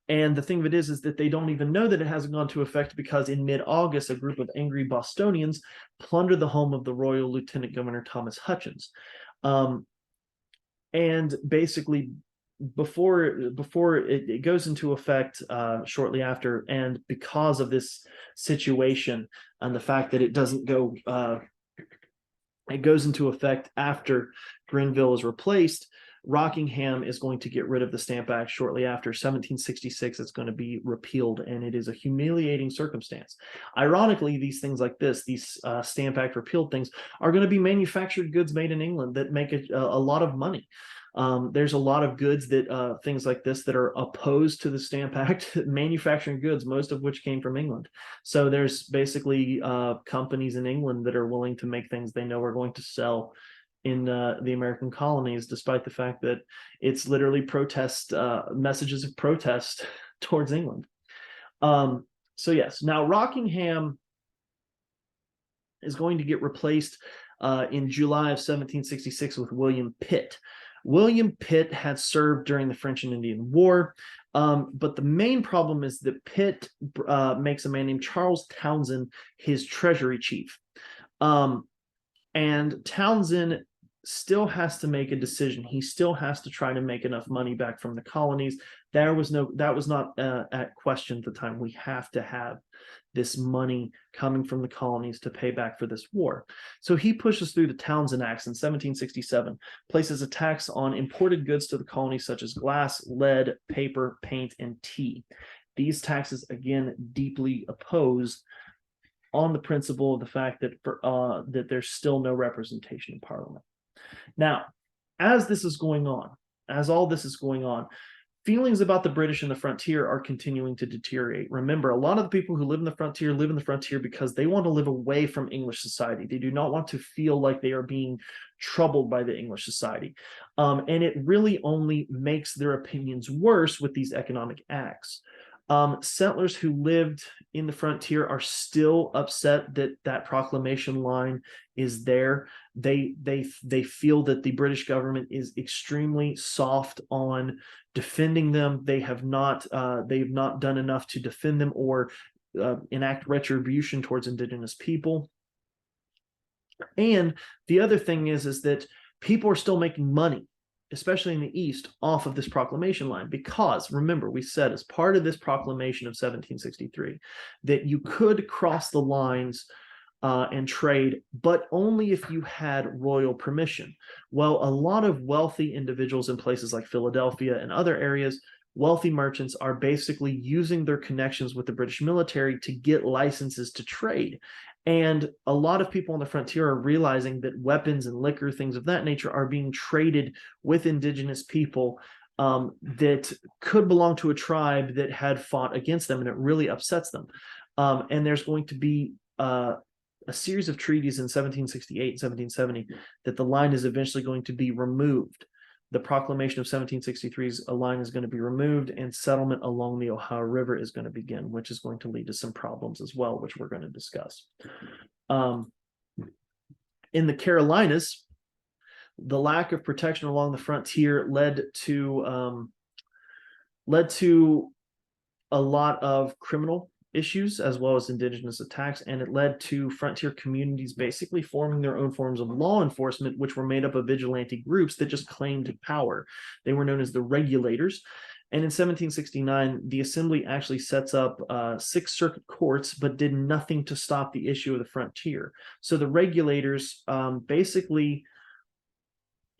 And the thing of it is that they don't even know that it hasn't gone into effect, because in mid-August, a group of angry Bostonians plundered the home of the Royal Lieutenant Governor Thomas Hutchins. And basically, before it goes into effect shortly after, and because of this situation and the fact that it doesn't go, it goes into effect after Grenville is replaced, Rockingham is going to get rid of the Stamp Act shortly after. 1766, it's going to be repealed, and it is a humiliating circumstance. Ironically, these things like this, these Stamp Act repealed things, are going to be manufactured goods made in England that make a lot of money. There's a lot of goods that things like this that are opposed to the Stamp Act, manufacturing goods, most of which came from England. So there's basically companies in England that are willing to make things they know are going to sell in the American colonies, despite the fact that it's literally messages of protest towards England. So yes, now Rockingham is going to get replaced in July of 1766 with William Pitt. William Pitt had served during the French and Indian War, but the main problem is that Pitt makes a man named Charles Townshend his treasury chief. And Townshend still has to make a decision. He still has to try to make enough money back from the colonies. That was not at question at the time. We have to have this money coming from the colonies to pay back for this war. So he pushes through the Townshend Acts in 1767, places a tax on imported goods to the colonies such as glass, lead, paper, paint, and tea. These taxes, again, deeply opposed on the principle of the fact that that there's still no representation in Parliament. Now, as this is going on, as all this is going on, feelings about the British and the frontier are continuing to deteriorate. Remember, a lot of the people who live in the frontier because they want to live away from English society. They do not want to feel like they are being troubled by the English society. And it really only makes their opinions worse with these economic acts. Settlers who lived in the frontier are still upset that that proclamation line is there. They feel that the British government is extremely soft on defending them. They've not done enough to defend them or enact retribution towards indigenous people. And the other thing is that people are still making money, especially in the East, off of this proclamation line, because remember, we said as part of this proclamation of 1763 that you could cross the lines and trade, but only if you had royal permission. Well, a lot of wealthy individuals in places like Philadelphia and other areas, wealthy merchants are basically using their connections with the British military to get licenses to trade. And a lot of people on the frontier are realizing that weapons and liquor, things of that nature, are being traded with indigenous people that could belong to a tribe that had fought against them, and it really upsets them. And there's going to be a series of treaties in 1768 and 1770 that the line is eventually going to be removed. The proclamation of 1763's line is going to be removed, and settlement along the Ohio River is going to begin, which is going to lead to some problems as well, which we're going to discuss. In the Carolinas, the lack of protection along the frontier led to a lot of criminal issues as well as indigenous attacks, and it led to frontier communities basically forming their own forms of law enforcement, which were made up of vigilante groups that just claimed power. They were known as the Regulators. And in 1769, the Assembly actually sets up 6 circuit courts, but did nothing to stop the issue of the frontier. So the Regulators basically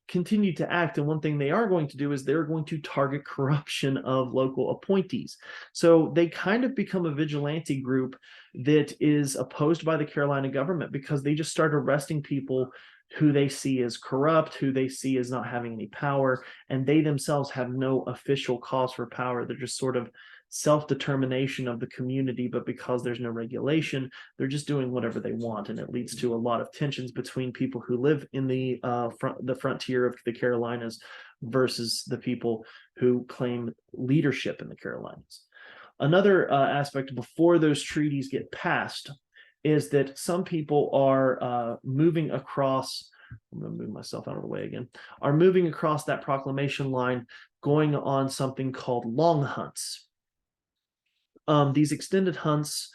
continue to act, and one thing they are going to do is they're going to target corruption of local appointees. So they kind of become a vigilante group that is opposed by the Carolina government because they just start arresting people who they see as corrupt, who they see as not having any power, and they themselves have no official cause for power. They're just sort of self-determination of the community, but because there's no regulation, they're just doing whatever they want, and it leads to a lot of tensions between people who live in the frontier of the Carolinas versus the people who claim leadership in the Carolinas. Another aspect before those treaties get passed is that some people are moving across. I'm going to move myself out of the way again. Are moving across that proclamation line, going on something called long hunts. These extended hunts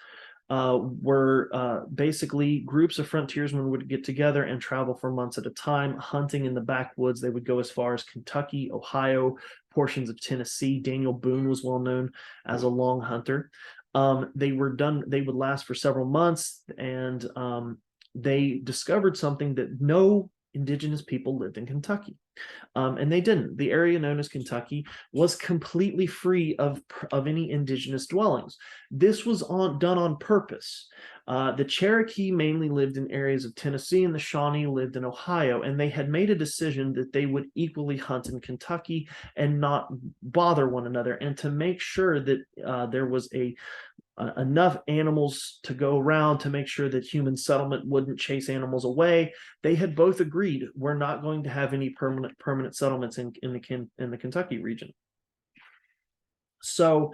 were basically groups of frontiersmen would get together and travel for months at a time, hunting in the backwoods. They would go as far as Kentucky, Ohio, portions of Tennessee. Daniel Boone was well known as a long hunter. They would last for several months, and they discovered something that no indigenous people lived in Kentucky. And they didn't. The area known as Kentucky was completely free of any indigenous dwellings. This was done on purpose. The Cherokee mainly lived in areas of Tennessee, and the Shawnee lived in Ohio, and they had made a decision that they would equally hunt in Kentucky and not bother one another, and to make sure that there was enough animals to go around to make sure that human settlement wouldn't chase animals away. They had both agreed, we're not going to have any permanent settlements in the Kentucky region. So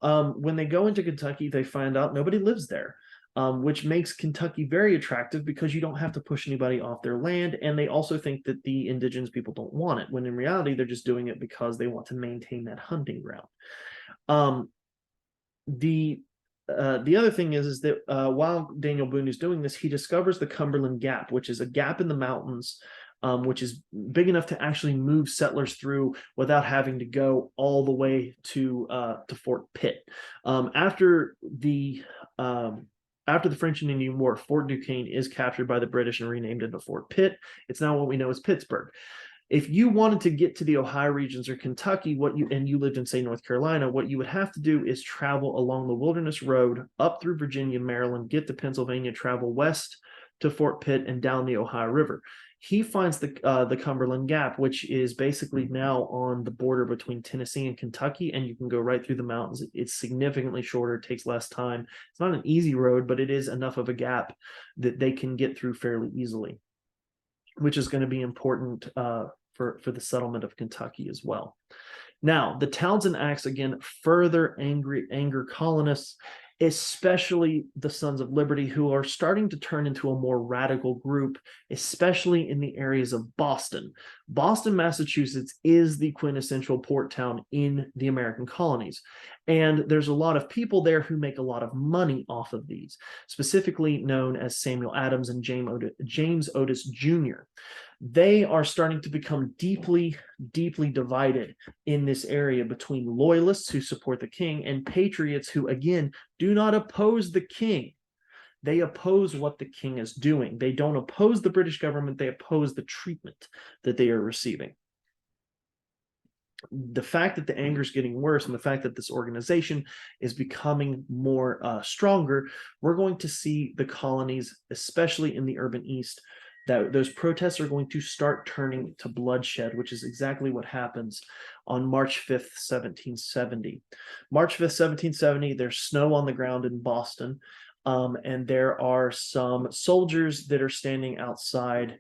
when they go into Kentucky, they find out nobody lives there, which makes Kentucky very attractive because you don't have to push anybody off their land, and they also think that the indigenous people don't want it, when in reality they're just doing it because they want to maintain that hunting ground. The other thing is that while Daniel Boone is doing this, he discovers the Cumberland Gap, which is a gap in the mountains, which is big enough to actually move settlers through without having to go all the way to Fort Pitt. After the French and Indian War, Fort Duquesne is captured by the British and renamed into Fort Pitt. It's now what we know as Pittsburgh. If you wanted to get to the Ohio regions or Kentucky, and you lived in, say, North Carolina, what you would have to do is travel along the Wilderness Road up through Virginia, Maryland, get to Pennsylvania, travel west to Fort Pitt and down the Ohio River. He finds the Cumberland Gap, which is basically now on the border between Tennessee and Kentucky, and you can go right through the mountains. It's significantly shorter, it takes less time. It's not an easy road, but it is enough of a gap that they can get through fairly easily, which is going to be important for the settlement of Kentucky as well. Now, the Townshend Acts again further anger colonists, especially the Sons of Liberty, who are starting to turn into a more radical group, especially in the areas of Boston. Boston, Massachusetts is the quintessential port town in the American colonies. And there's a lot of people there who make a lot of money off of these, specifically known as Samuel Adams and James Otis Jr. They are starting to become deeply divided in this area between loyalists who support the king and patriots who, again, do not oppose the king. They oppose what the king is doing. They don't oppose the British government. They oppose the treatment that they are receiving. The fact that the anger is getting worse and the fact that this organization is becoming more stronger, we're going to see the colonies, especially in the urban East, that those protests are going to start turning to bloodshed, which is exactly what happens on March 5th, 1770. March 5th, 1770, there's snow on the ground in Boston, and there are some soldiers that are standing outside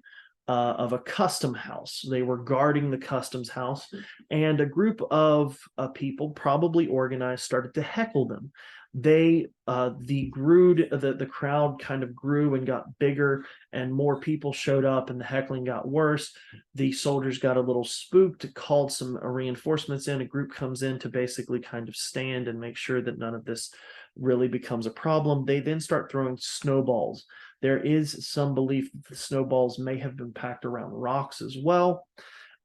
of a custom house. They were guarding the customs house, and a group of people, probably organized, started to heckle them. The crowd kind of grew and got bigger, and more people showed up, and the heckling got worse. The soldiers got a little spooked, called some reinforcements in. A group comes in to basically kind of stand and make sure that none of this really becomes a problem. They then start throwing snowballs. There is some belief that the snowballs may have been packed around rocks as well.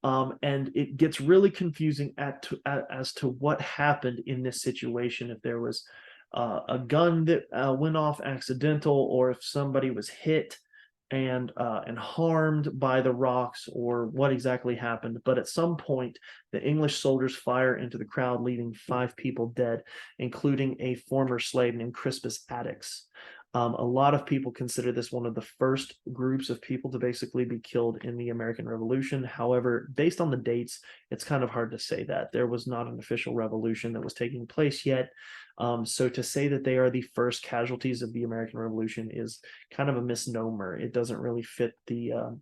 And it gets really confusing as to what happened in this situation, if there was a gun that went off accidental, or if somebody was hit and harmed by the rocks, or what exactly happened. But at some point, the English soldiers fire into the crowd, leaving 5 people dead, including a former slave named Crispus Attucks. A lot of people consider this one of the first groups of people to basically be killed in the American Revolution. However, based on the dates, it's kind of hard to say that. There was not an official revolution that was taking place yet. So to say that they are the first casualties of the American Revolution is kind of a misnomer. It doesn't really fit the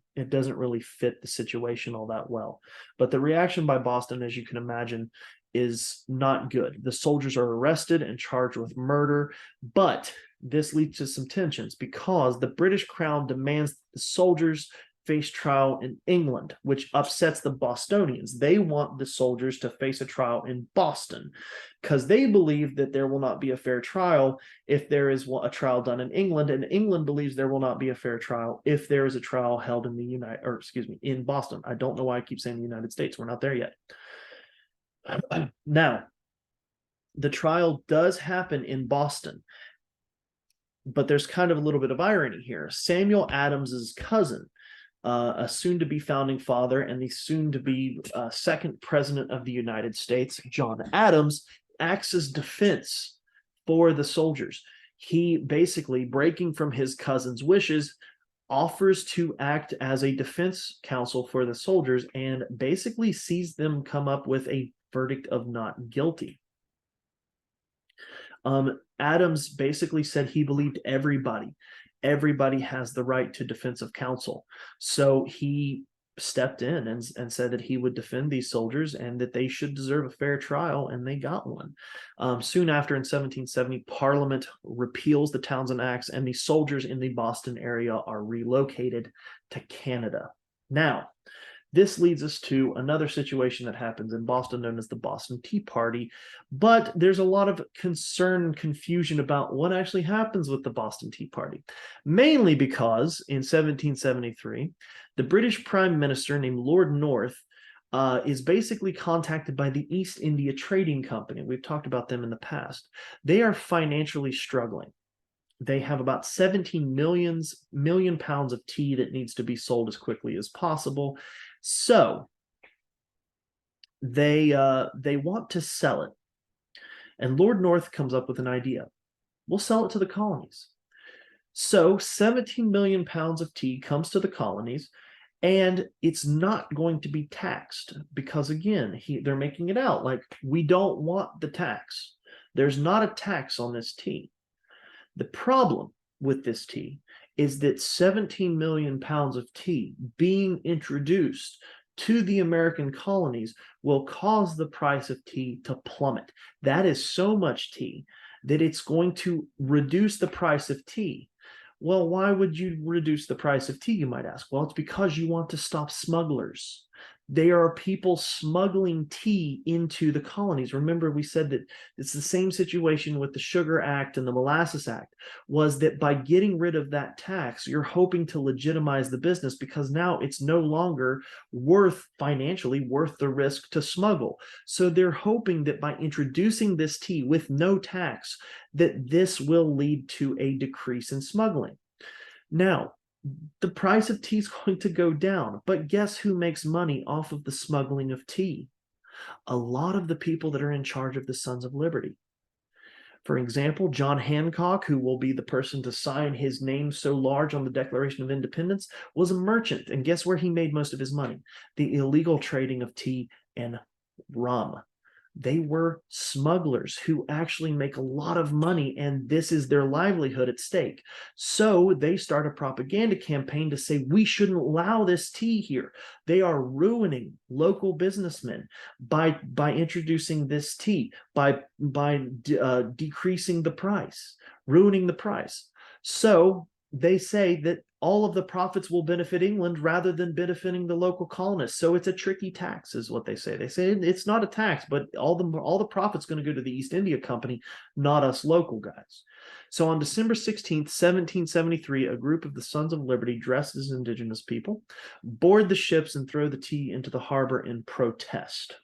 situation all that well. But the reaction by Boston, as you can imagine, is not good. The soldiers are arrested and charged with murder, but this leads to some tensions because the British Crown demands the soldiers face trial in England, which upsets the Bostonians. They want the soldiers to face a trial in Boston because they believe that there will not be a fair trial if there is a trial done in England, and England believes there will not be a fair trial if there is a trial held in in Boston. I don't know why I keep saying the United States. We're not there yet. Now, the trial does happen in Boston, but there's kind of a little bit of irony here. Samuel Adams's cousin, a soon-to-be founding father and the soon-to-be second president of the United States, John Adams, acts as defense for the soldiers. He basically, breaking from his cousin's wishes, offers to act as a defense counsel for the soldiers and basically sees them come up with a verdict of not guilty. Adams basically said he believed everybody has the right to defensive counsel. So he stepped in and said that he would defend these soldiers and that they should deserve a fair trial, and they got one. Soon after, in 1770, Parliament repeals the Townshend Acts, and the soldiers in the Boston area are relocated to Canada. Now, this leads us to another situation that happens in Boston known as the Boston Tea Party, but there's a lot of concern and confusion about what actually happens with the Boston Tea Party, mainly because in 1773, the British Prime Minister named Lord North is basically contacted by the East India Trading Company. We've talked about them in the past. They are financially struggling. They have about 17 million pounds of tea that needs to be sold as quickly as possible. So they want to sell it. And Lord North comes up with an idea. We'll sell it to the colonies. So 17 million pounds of tea comes to the colonies, And it's not going to be taxed because, again, they're making it out like we don't want the tax. There's not a tax on this tea. The problem with this tea is that 17 million pounds of tea being introduced to the American colonies will cause the price of tea to plummet. That is so much tea that it's going to reduce the price of tea. Well, why would you reduce the price of tea, you might ask? Well, it's because you want to stop smugglers. There are people smuggling tea into the colonies. Remember, we said that it's the same situation with the Sugar Act and the Molasses Act, was that by getting rid of that tax, you're hoping to legitimize the business because now it's no longer financially worth the risk to smuggle. So they're hoping that by introducing this tea with no tax, that this will lead to a decrease in smuggling. Now, the price of tea is going to go down, but guess who makes money off of the smuggling of tea? A lot of the people that are in charge of the Sons of Liberty. For example, John Hancock, who will be the person to sign his name so large on the Declaration of Independence, was a merchant. And guess where he made most of his money? The illegal trading of tea and rum. They were smugglers who actually make a lot of money, and this is their livelihood at stake. So they start a propaganda campaign to say we shouldn't allow this tea here. They are ruining local businessmen by introducing this tea, by decreasing the price, ruining the price. So they say that all of the profits will benefit England rather than benefiting the local colonists. So it's a tricky tax, is what they say. They say it's not a tax, but all the profit's going to go to the East India Company, not us local guys. So on December 16th, 1773, a group of the Sons of Liberty, dressed as indigenous people, board the ships and throw the tea into the harbor in protest.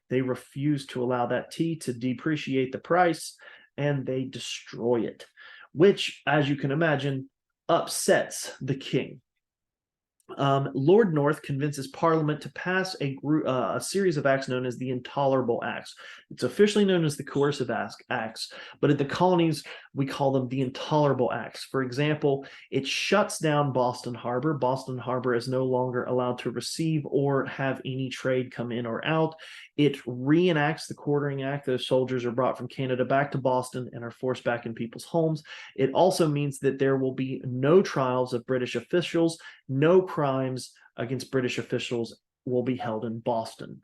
They refuse to allow that tea to depreciate the price, and they destroy it, which, as you can imagine, upsets the king. Lord North convinces Parliament to pass a series of acts known as the Intolerable Acts. It's officially known as the Coercive Acts, but at the colonies, we call them the Intolerable Acts. For example, it shuts down Boston Harbor. Boston Harbor is no longer allowed to receive or have any trade come in or out. It reenacts the Quartering Act. Those soldiers are brought from Canada back to Boston and are forced back in people's homes. It also means that there will be no trials of British officials, no crimes against British officials will be held in Boston.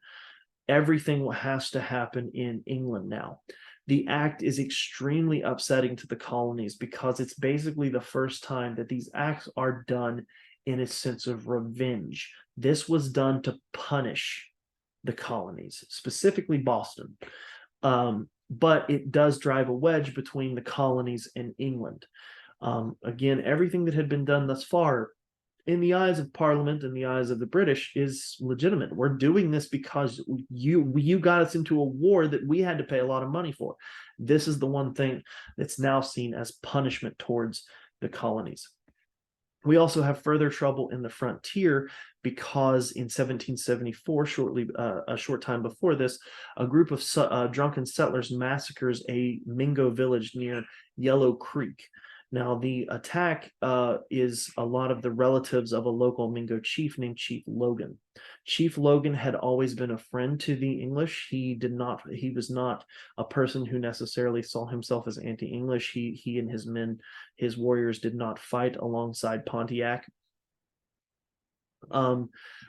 Everything has to happen in England now. The act is extremely upsetting to the colonies because it's basically the first time that these acts are done in a sense of revenge. This was done to punish the colonies, specifically Boston. But it does drive a wedge between the colonies and England. Again, everything that had been done thus far, in the eyes of Parliament and the eyes of the British, is legitimate. We're doing this because you got us into a war that we had to pay a lot of money for. This is the one thing that's now seen as punishment towards the colonies. We also have further trouble in the frontier because in 1774, a short time before this, a group of drunken settlers massacres a Mingo village near Yellow Creek. Now, the attack is a lot of the relatives of a local Mingo chief named Chief Logan. Chief Logan had always been a friend to the English. He was not a person who necessarily saw himself as anti-English. He and his men, his warriors, did not fight alongside Pontiac.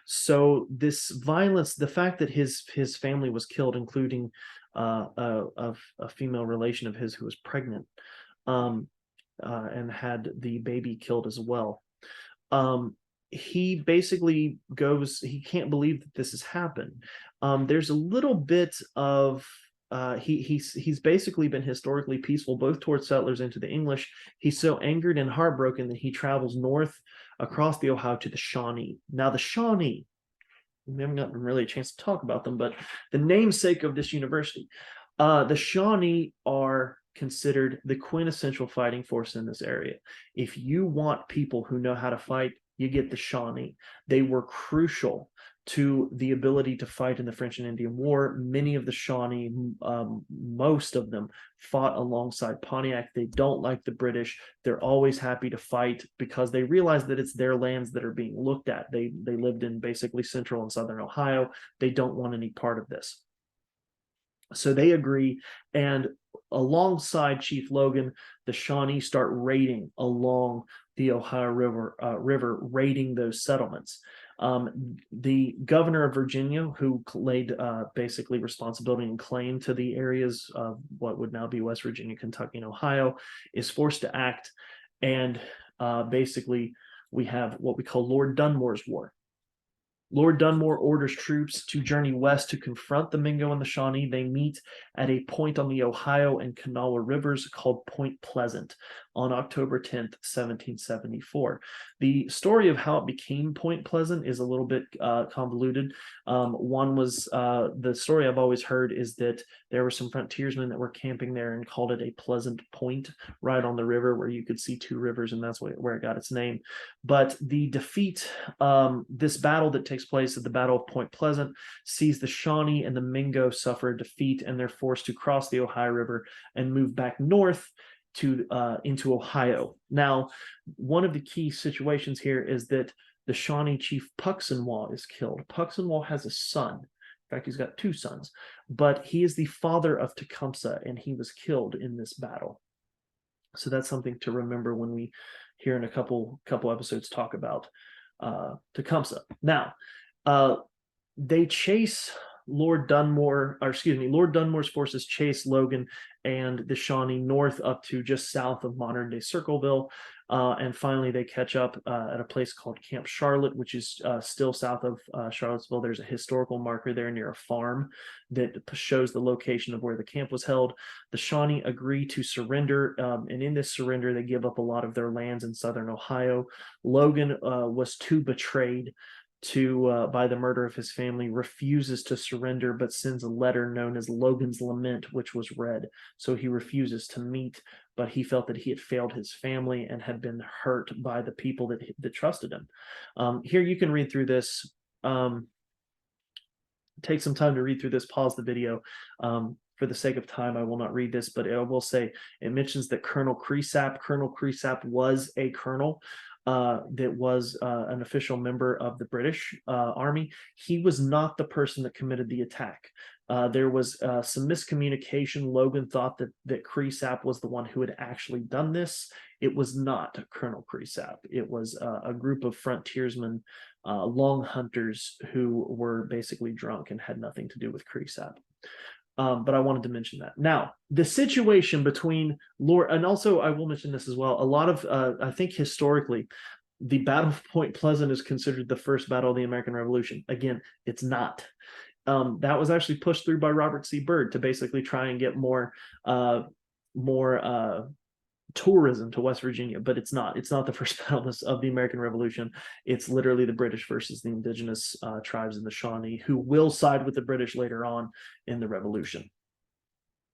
So this violence, the fact that his family was killed, including a female relation of his who was pregnant, and had the baby killed as well. He basically he can't believe that this has happened. There's a little bit of he's basically been historically peaceful both towards settlers and to the English. He's so angered and heartbroken that he travels north across the Ohio to the Shawnee. Now, the Shawnee, we haven't gotten really a chance to talk about them, but the namesake of this university, the Shawnee are considered the quintessential fighting force in this area. If you want people who know how to fight, you get the Shawnee. They were crucial to the ability to fight in the French and Indian War. Many of the Shawnee, most of them, fought alongside Pontiac. They don't like the British. They're always happy to fight because they realize that it's their lands that are being looked at. They lived in basically central and southern Ohio. They don't want any part of this. So they agree, and alongside Chief Logan, the Shawnee start raiding along the Ohio River, raiding those settlements. The governor of Virginia, who laid basically responsibility and claim to the areas of what would now be West Virginia, Kentucky, and Ohio, is forced to act. And basically, we have what we call Lord Dunmore's War. Lord Dunmore orders troops to journey west to confront the Mingo and the Shawnee. They meet at a point on the Ohio and Kanawha rivers called Point Pleasant on October 10th, 1774. The story of how it became Point Pleasant is a little bit convoluted. One was the story I've always heard is that there were some frontiersmen that were camping there and called it a pleasant point right on the river where you could see two rivers, and that's where it got its name. But the defeat, this battle that takes place at the Battle of Point Pleasant, sees the Shawnee and the Mingo suffer a defeat, and they're forced to cross the Ohio River and move back north to into Ohio. Now, one of the key situations here is that the Shawnee chief Puxenwau is killed. Puxenwau has a son. In fact, he's got two sons, but he is the father of Tecumseh, and he was killed in this battle. So that's something to remember when we here in a couple episodes talk about Tecumseh. Now, they chase Lord Dunmore's forces chase Logan and the Shawnee north up to just south of modern-day Circleville, and finally they catch up at a place called Camp Charlotte, which is still south of Charlottesville. There's a historical marker there near a farm that shows the location of where the camp was held. The Shawnee agree to surrender, and in this surrender, they give up a lot of their lands in southern Ohio. Logan was too betrayed by the murder of his family, refuses to surrender, but sends a letter known as Logan's Lament, which was read. So he refuses to meet, but he felt that he had failed his family and had been hurt by the people that trusted him. Here you can read through this. Take some time to read through this, pause the video. For the sake of time, I will not read this, but I will say it mentions that Colonel Cresap was a colonel that was an official member of the British Army. He was not the person that committed the attack. There was some miscommunication. Logan thought that Cresap was the one who had actually done this. It was not Colonel Cresap. It was a group of frontiersmen, long hunters who were basically drunk and had nothing to do with Cresap. But I wanted to mention that. Now, the situation between Lord, and also I will mention this as well, a lot of, I think historically, the Battle of Point Pleasant is considered the first battle of the American Revolution. Again, it's not. That was actually pushed through by Robert C. Byrd to basically try and get more tourism to West Virginia, but it's not the first battle of the American Revolution. It's literally the British versus the indigenous tribes in the Shawnee, who will side with the British later on in the Revolution.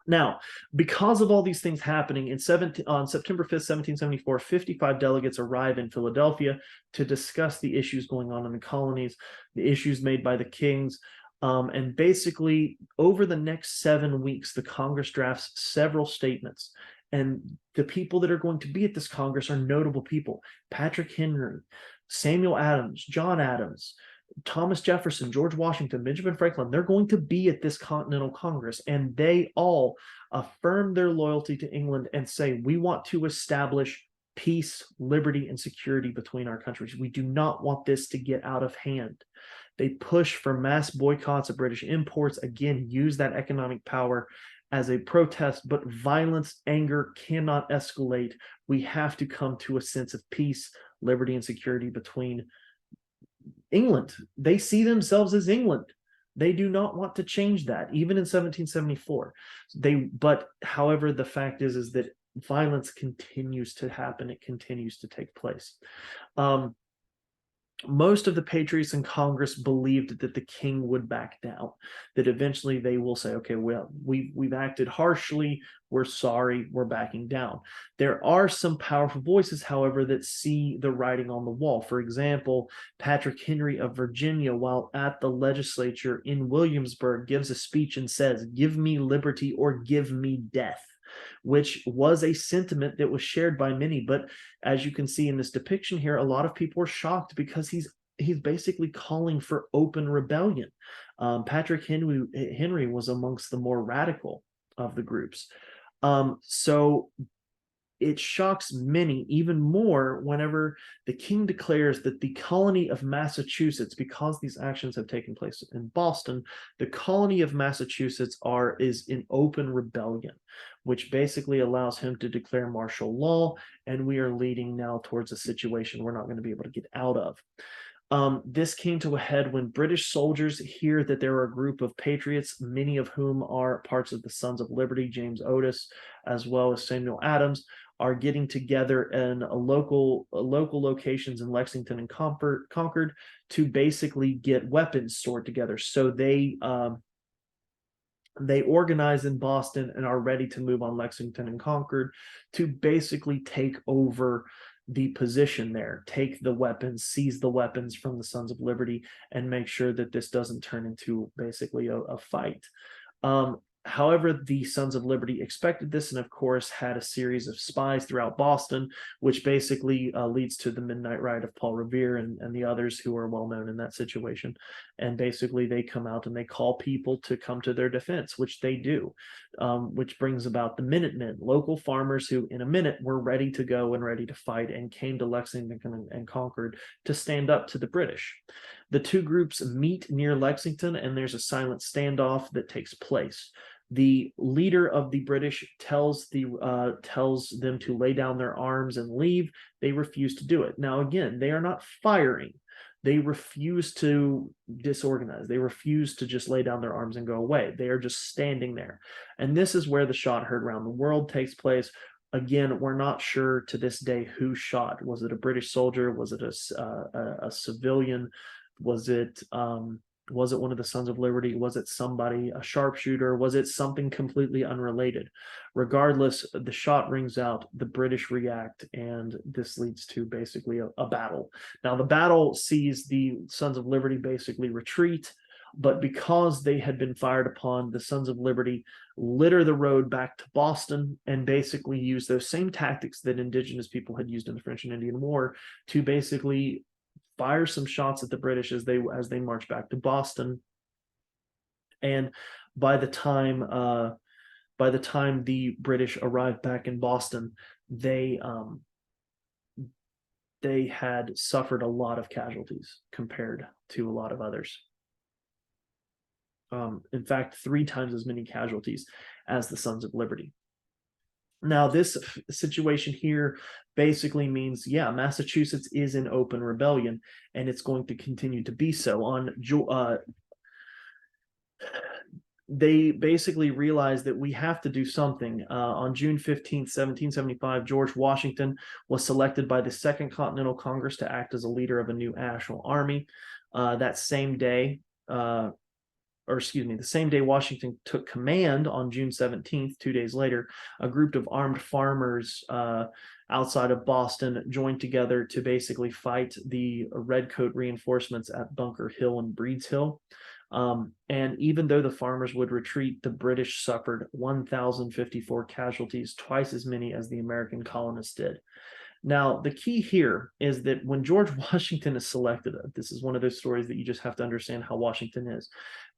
Now, because of all these things happening, on September 5th, 1774, 55 delegates arrive in Philadelphia to discuss the issues going on in the colonies, the issues made by the kings, and basically over the next 7 weeks, the Congress drafts several statements. And the people that are going to be at this Congress are notable people: Patrick Henry, Samuel Adams, John Adams, Thomas Jefferson, George Washington, Benjamin Franklin. They're going to be at this Continental Congress, and they all affirm their loyalty to England and say, we want to establish peace, liberty, and security between our countries. We do not want this to get out of hand. They push for mass boycotts of British imports, again, use that economic power as a protest, but violence, anger cannot escalate. We have to come to a sense of peace, liberty, and security between England. They see themselves as England. They do not want to change that, even in 1774. But however, the fact is that violence continues to happen. It continues to take place. most of the patriots in Congress believed that the king would back down, that eventually they will say, okay, well, we've acted harshly, we're sorry, we're backing down. There are some powerful voices, however, that see the writing on the wall. For example, Patrick Henry of Virginia, while at the legislature in Williamsburg, gives a speech and says, "Give me liberty or give me death," which was a sentiment that was shared by many. But as you can see in this depiction here, a lot of people were shocked because he's basically calling for open rebellion. Patrick Henry was amongst the more radical of the groups. So it shocks many even more whenever the king declares that the colony of Massachusetts, because these actions have taken place in Boston, the colony of Massachusetts is in open rebellion, which basically allows him to declare martial law, and we are leading now towards a situation we're not going to be able to get out of. This came to a head when British soldiers hear that there are a group of patriots, many of whom are parts of the Sons of Liberty, James Otis, as well as Samuel Adams, are getting together in local locations in Lexington and Concord to basically get weapons stored together. So they organize in Boston and are ready to move on Lexington and Concord to basically take over the position there, take the weapons, seize the weapons from the Sons of Liberty, and make sure that this doesn't turn into basically a fight. However, the Sons of Liberty expected this and, of course, had a series of spies throughout Boston, which basically leads to the Midnight Riot of Paul Revere and the others who are well known in that situation. And basically, they come out and they call people to come to their defense, which they do, which brings about the Minutemen, local farmers who, in a minute, were ready to go and ready to fight and came to Lexington and Concord to stand up to the British. The two groups meet near Lexington, and there's a silent standoff that takes place. The leader of the British tells them to lay down their arms and leave. They refuse to do it. Now, again, they are not firing. They refuse to disorganize. They refuse to just lay down their arms and go away. They are just standing there. And this is where the shot heard around the world takes place. Again, we're not sure to this day who shot. Was it a British soldier? Was it a civilian? Was it one of the Sons of Liberty? Was it somebody, a sharpshooter? Was it something completely unrelated? Regardless, the shot rings out, the British react, and this leads to basically a battle. Now, the battle sees the Sons of Liberty basically retreat, but because they had been fired upon, the Sons of Liberty litter the road back to Boston and basically use those same tactics that indigenous people had used in the French and Indian War to basically fire some shots at the British as they march back to Boston. And by the time the British arrived back in Boston, they had suffered a lot of casualties compared to a lot of others. In fact, 3 times as many casualties as the Sons of Liberty. Now, this situation here basically means, yeah, Massachusetts is in open rebellion, and it's going to continue to be so. They basically realized that we have to do something. On June 15th, 1775, George Washington was selected by the Second Continental Congress to act as a leader of a new national army. That same day, the same day Washington took command on June 17th, 2 days later, a group of armed farmers outside of Boston joined together to basically fight the Redcoat reinforcements at Bunker Hill and Breed's Hill. And even though the farmers would retreat, the British suffered 1,054 casualties, twice as many as the American colonists did. Now, the key here is that when George Washington is selected, this is one of those stories that you just have to understand how Washington is.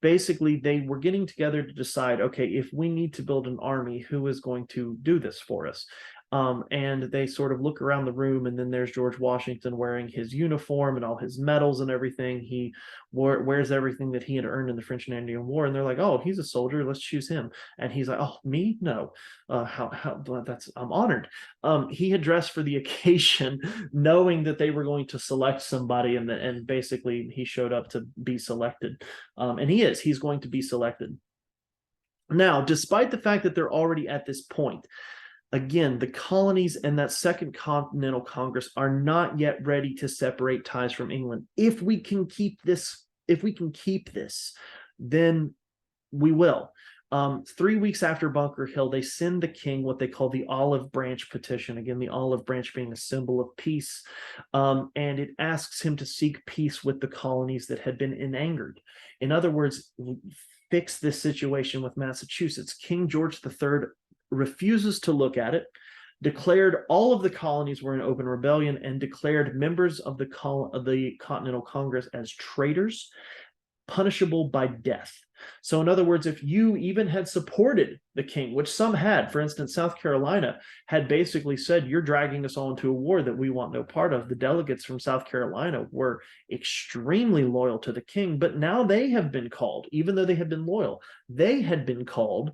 Basically, they were getting together to decide, okay, if we need to build an army, who is going to do this for us? And they sort of look around the room, and then there's George Washington wearing his uniform and all his medals and everything. He wears everything that he had earned in the French and Indian War, and they're like, "Oh, he's a soldier. Let's choose him." And he's like, "Oh, me? No. I'm honored." He had dressed for the occasion, knowing that they were going to select somebody, and basically he showed up to be selected. And he's going to be selected. Now, despite the fact that they're already at this point, Again, the colonies and that Second Continental Congress are not yet ready to separate ties from England. If we can keep this, then we will. 3 weeks after Bunker Hill, they send the king what they call the olive branch petition. Again, the olive branch being a symbol of peace. And it asks him to seek peace with the colonies that had been angered. In other words, fix this situation with Massachusetts. King George III refuses to look at it, declared all of the colonies were in open rebellion, and declared members of the Continental Congress as traitors, punishable by death. So in other words, if you even had supported the king, which some had, for instance, South Carolina had basically said, you're dragging us all into a war that we want no part of. The delegates from South Carolina were extremely loyal to the king, but now they have been called, even though they had been loyal, they had been called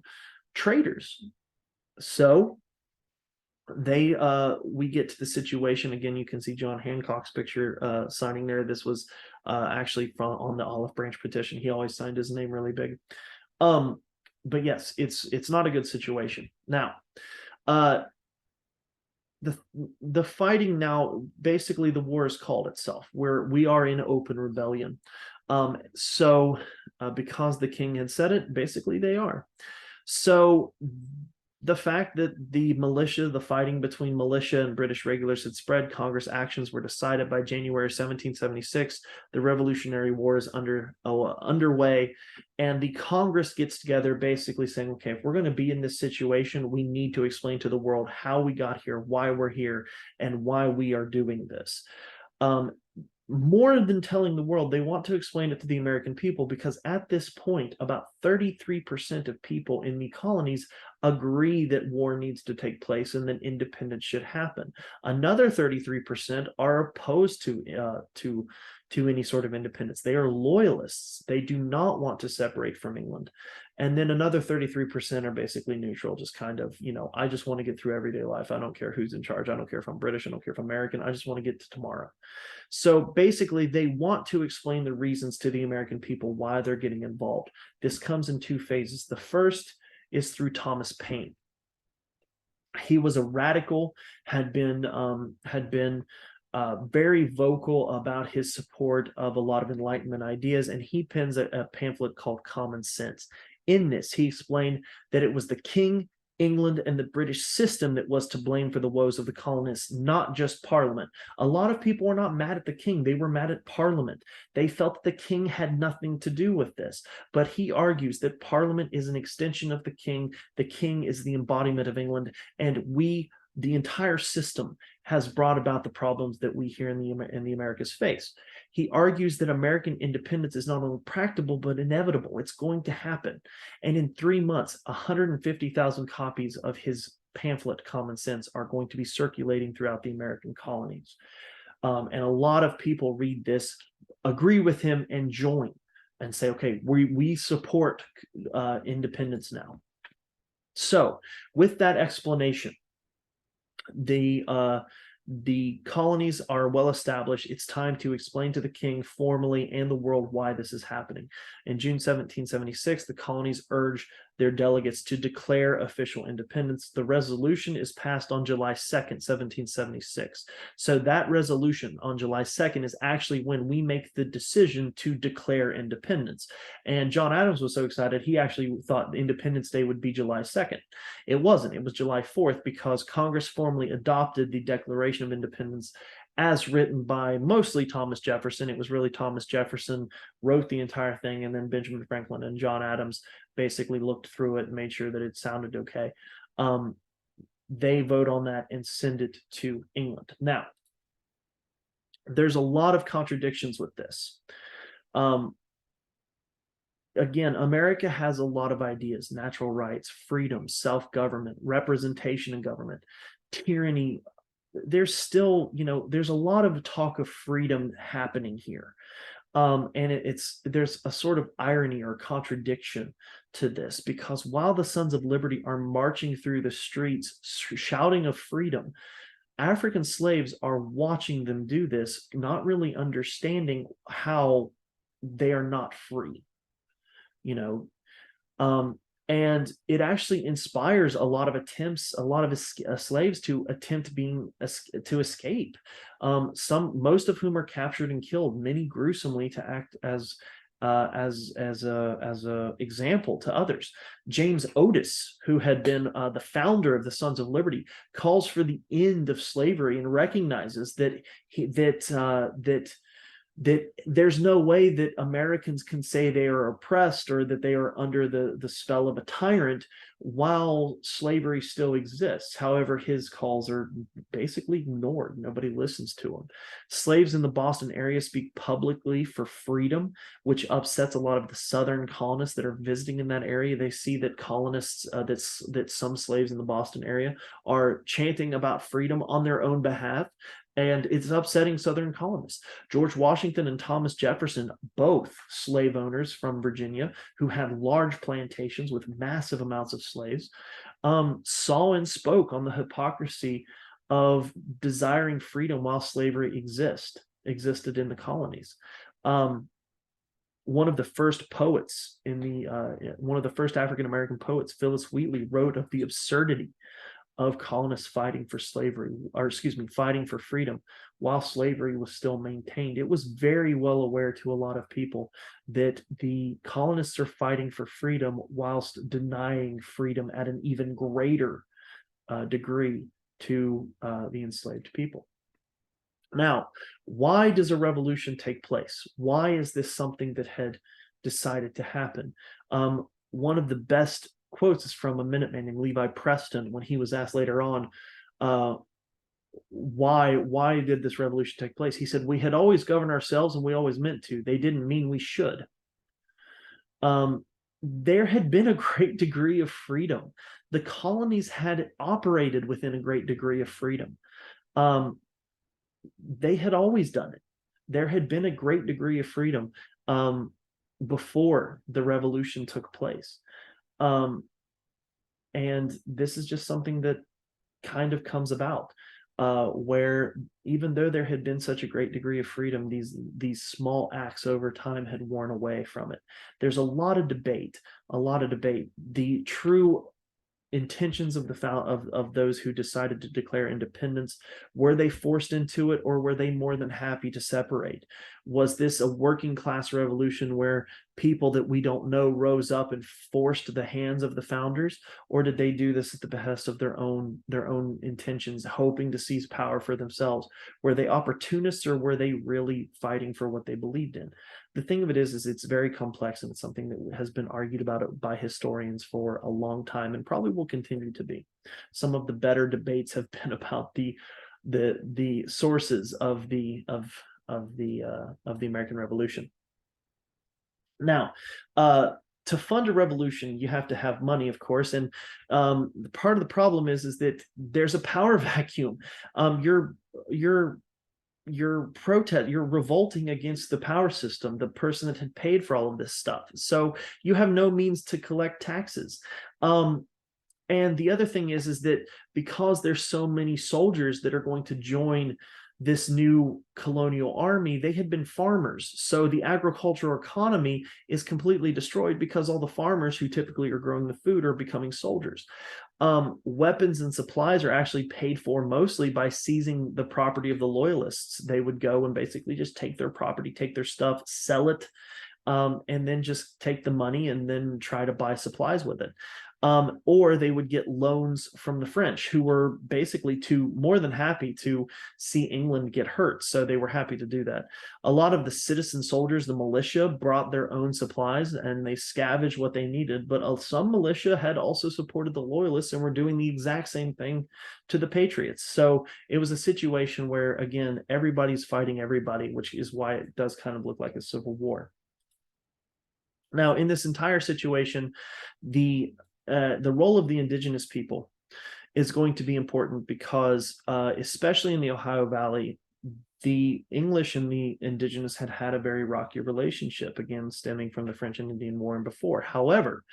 traitors. So we get to the situation again. You can see John Hancock's picture signing there. This was actually on the olive branch petition. He always signed his name really big. But yes, it's not a good situation. Now, the fighting now, basically the war is called itself, where we are in open rebellion. So because the king had said it, basically they are. So the fact that the militia, the fighting between militia and British regulars had spread, Congress actions were decided by January 1776. The Revolutionary War is underway, and the Congress gets together basically saying, okay, if we're going to be in this situation, we need to explain to the world how we got here, why we're here, and why we are doing this. More than telling the world, they want to explain it to the American people, because at this point, about 33% of people in the colonies agree that war needs to take place and that independence should happen. Another 33% are opposed to any sort of independence. They are loyalists. They do not want to separate from England. And then another 33% are basically neutral, just kind of, I just want to get through everyday life. I don't care who's in charge. I don't care if I'm British. I don't care if I'm American. I just want to get to tomorrow. So basically, they want to explain the reasons to the American people why they're getting involved. This comes in two phases. The first is through Thomas Paine. He was a radical, had been very vocal about his support of a lot of Enlightenment ideas, and he pens a pamphlet called Common Sense. In this, he explained that it was the king, England, and the British system that was to blame for the woes of the colonists, not just Parliament. A lot of people were not mad at the king. They were mad at Parliament. They felt that the king had nothing to do with this. But he argues that Parliament is an extension of the king. The king is the embodiment of England, and the entire system has brought about the problems that we here in the Americas face. He argues that American independence is not only practicable, but inevitable. It's going to happen. And in 3 months, 150,000 copies of his pamphlet, Common Sense, are going to be circulating throughout the American colonies. And a lot of people read this, agree with him, and join and say, okay, we support independence now. So with that explanation, the colonies are well established. It's time to explain to the king formally and the world why this is happening. In June 1776, the colonies urge their delegates to declare official independence. The resolution is passed on July 2nd, 1776. So that resolution on July 2nd is actually when we make the decision to declare independence. And John Adams was so excited, he actually thought Independence Day would be July 2nd. It wasn't. It was July 4th, because Congress formally adopted the Declaration of Independence as written by mostly Thomas Jefferson. It was really Thomas Jefferson wrote the entire thing, and then Benjamin Franklin and John Adams basically looked through it and made sure that it sounded okay. They vote on that and send it to England. Now, there's a lot of contradictions with this. Again, America has a lot of ideas: natural rights, freedom, self-government, representation in government, tyranny. There's still, there's a lot of talk of freedom happening here. And there's a sort of irony or contradiction to this, because while the Sons of Liberty are marching through the streets shouting of freedom, African slaves are watching them do this, not really understanding how they are not free, And it actually inspires a lot of attempts, a lot of slaves to attempt to escape. Most of whom are captured and killed, many gruesomely to act as a example to others. James Otis, who had been the founder of the Sons of Liberty, calls for the end of slavery and recognizes that there's no way that Americans can say they are oppressed or that they are under the spell of a tyrant while slavery still exists. However, his calls are basically ignored. Nobody listens to him. Slaves in the Boston area speak publicly for freedom, which upsets a lot of the Southern colonists that are visiting in that area. They see that colonists, that some slaves in the Boston area are chanting about freedom on their own behalf, and it's upsetting Southern colonists. George Washington and Thomas Jefferson, both slave owners from Virginia who had large plantations with massive amounts of slaves, saw and spoke on the hypocrisy of desiring freedom while slavery existed in the colonies. One of the first poets one of the first African-American poets, Phillis Wheatley, wrote of the absurdity of colonists fighting for fighting for freedom while slavery was still maintained. It was very well aware to a lot of people that the colonists are fighting for freedom whilst denying freedom at an even greater degree to the enslaved people. Now, why does a revolution take place? Why is this something that had decided to happen? One of the best quotes is from a Minuteman named Levi Preston when he was asked later on, why did this revolution take place? He said, "We had always governed ourselves and we always meant to. They didn't mean we should." There had been a great degree of freedom. The colonies had operated within a great degree of freedom. They had always done it. There had been a great degree of freedom before the revolution took place. And this is just something that kind of comes about, where even though there had been such a great degree of freedom, these small acts over time had worn away from it. There's a lot of debate. The true intentions of those who decided to declare independence, were they forced into it, or were they more than happy to separate? Was this a working class revolution where people that we don't know rose up and forced the hands of the founders, or did they do this at the behest of their own intentions, hoping to seize power for themselves? Were they opportunists, or were they really fighting for what they believed in? The thing of it is it's very complex, and it's something that has been argued about by historians for a long time and probably will continue to be. Some of the better debates have been about the sources of the American Revolution. Now, to fund a revolution, you have to have money, of course, and part of the problem is that there's a power vacuum. You're revolting against the power system, the person that had paid for all of this stuff. So you have no means to collect taxes. And the other thing is that because there's so many soldiers that are going to join this new colonial army, they had been farmers. So the agricultural economy is completely destroyed because all the farmers who typically are growing the food are becoming soldiers. Weapons and supplies are actually paid for mostly by seizing the property of the loyalists. They would go and basically just take their property, take their stuff, sell it, and then just take the money and then try to buy supplies with it. Or they would get loans from the French, who were basically more than happy to see England get hurt. So they were happy to do that. A lot of the citizen soldiers, the militia, brought their own supplies and they scavenged what they needed. But some militia had also supported the loyalists and were doing the exact same thing to the patriots. So it was a situation where, again, everybody's fighting everybody, which is why it does kind of look like a civil war. Now, in this entire situation, the role of the indigenous people is going to be important because, especially in the Ohio Valley, the English and the indigenous had a very rocky relationship, again, stemming from the French and Indian War and before. However,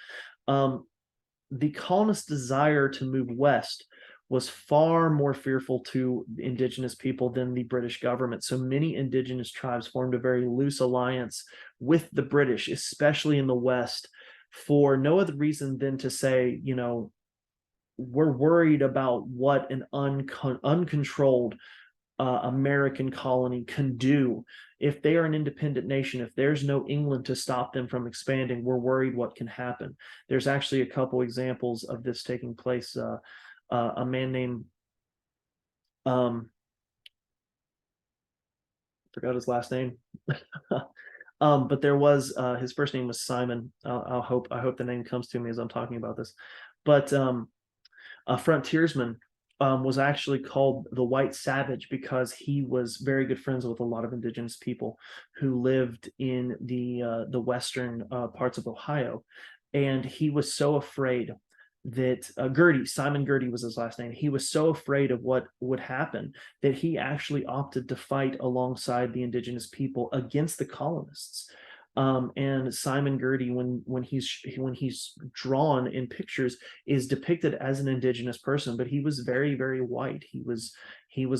the colonists' desire to move west was far more fearful to indigenous people than the British government. So many indigenous tribes formed a very loose alliance with the British, especially in the West, for no other reason than to say, we're worried about what an uncontrolled American colony can do. If they are an independent nation, if there's no England to stop them from expanding, we're worried what can happen. There's actually a couple examples of this taking place. A man named, forgot his last name. But there was his first name was Simon. I hope the name comes to me as I'm talking about this. But a frontiersman was actually called the White Savage because he was very good friends with a lot of indigenous people who lived in the western parts of Ohio, and he was so afraid that Simon Girty was his last name. He was so afraid of what would happen that he actually opted to fight alongside the indigenous people against the colonists. And Simon Girty, when he's drawn in pictures, is depicted as an indigenous person, but he was very, very white. He was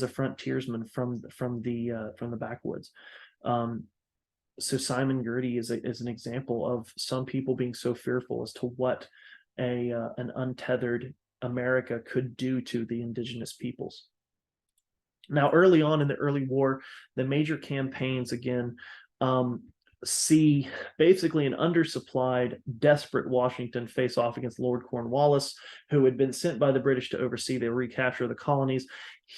a frontiersman from the backwoods. So Simon Girty is an example of some people being so fearful as to what an untethered America could do to the indigenous peoples. Now, early on in the early war, the major campaigns again see basically an undersupplied, desperate Washington face off against Lord Cornwallis, who had been sent by the British to oversee the recapture of the colonies.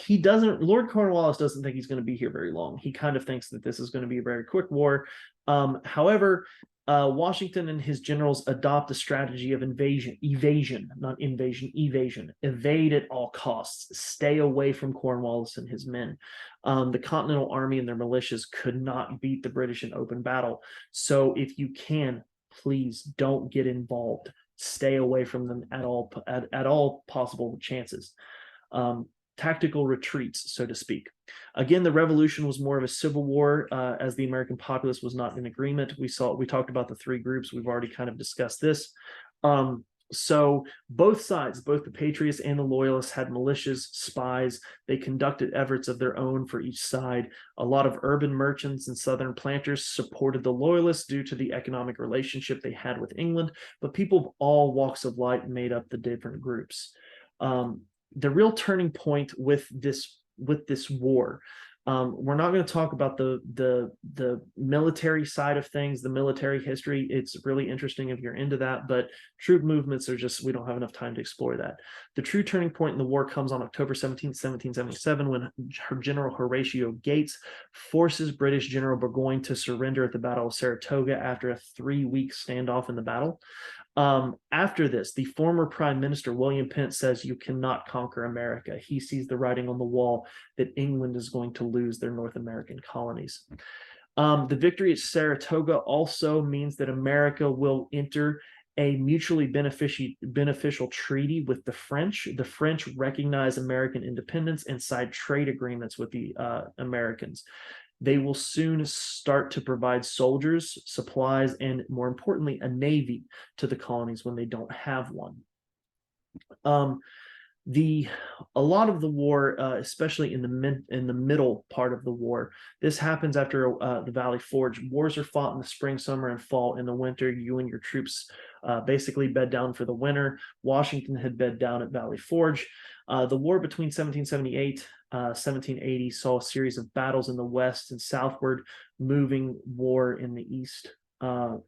Lord Cornwallis doesn't think he's going to be here very long. He kind of thinks that this is going to be a very quick war. However, Washington and his generals adopt a strategy of evasion, evade at all costs, stay away from Cornwallis and his men. The Continental Army and their militias could not beat the British in open battle. So if you can, please don't get involved. Stay away from them at all possible chances. Tactical retreats, so to speak. Again, the revolution was more of a civil war as the American populace was not in agreement. We talked about the three groups. We've already kind of discussed this. So both sides, both the Patriots and the Loyalists, had militias, spies. They conducted efforts of their own for each side. A lot of urban merchants and Southern planters supported the Loyalists due to the economic relationship they had with England, but people of all walks of life made up the different groups. The real turning point with this war, we're not going to talk about the military side of things, the military history. It's really interesting if you're into that, but troop movements are just, we don't have enough time to explore that. The true turning point in the war comes on October 17, 1777, when General Horatio Gates forces British General Burgoyne to surrender at the Battle of Saratoga after a 3-week standoff in the battle. After this, the former Prime Minister William Pitt says you cannot conquer America. He sees the writing on the wall that England is going to lose their North American colonies. The victory at Saratoga also means that America will enter a mutually beneficial treaty with the French. The French recognize American independence and sign trade agreements with the Americans. They will soon start to provide soldiers, supplies, and more importantly, a navy to the colonies when they don't have one. A lot of the war, especially in the middle part of the war, this happens after the Valley Forge. Wars are fought in the spring, summer, and fall. In the winter, you and your troops basically bed down for the winter. Washington had bed down at Valley Forge. The war between 1778 1780 saw a series of battles in the west and southward, moving war in the east.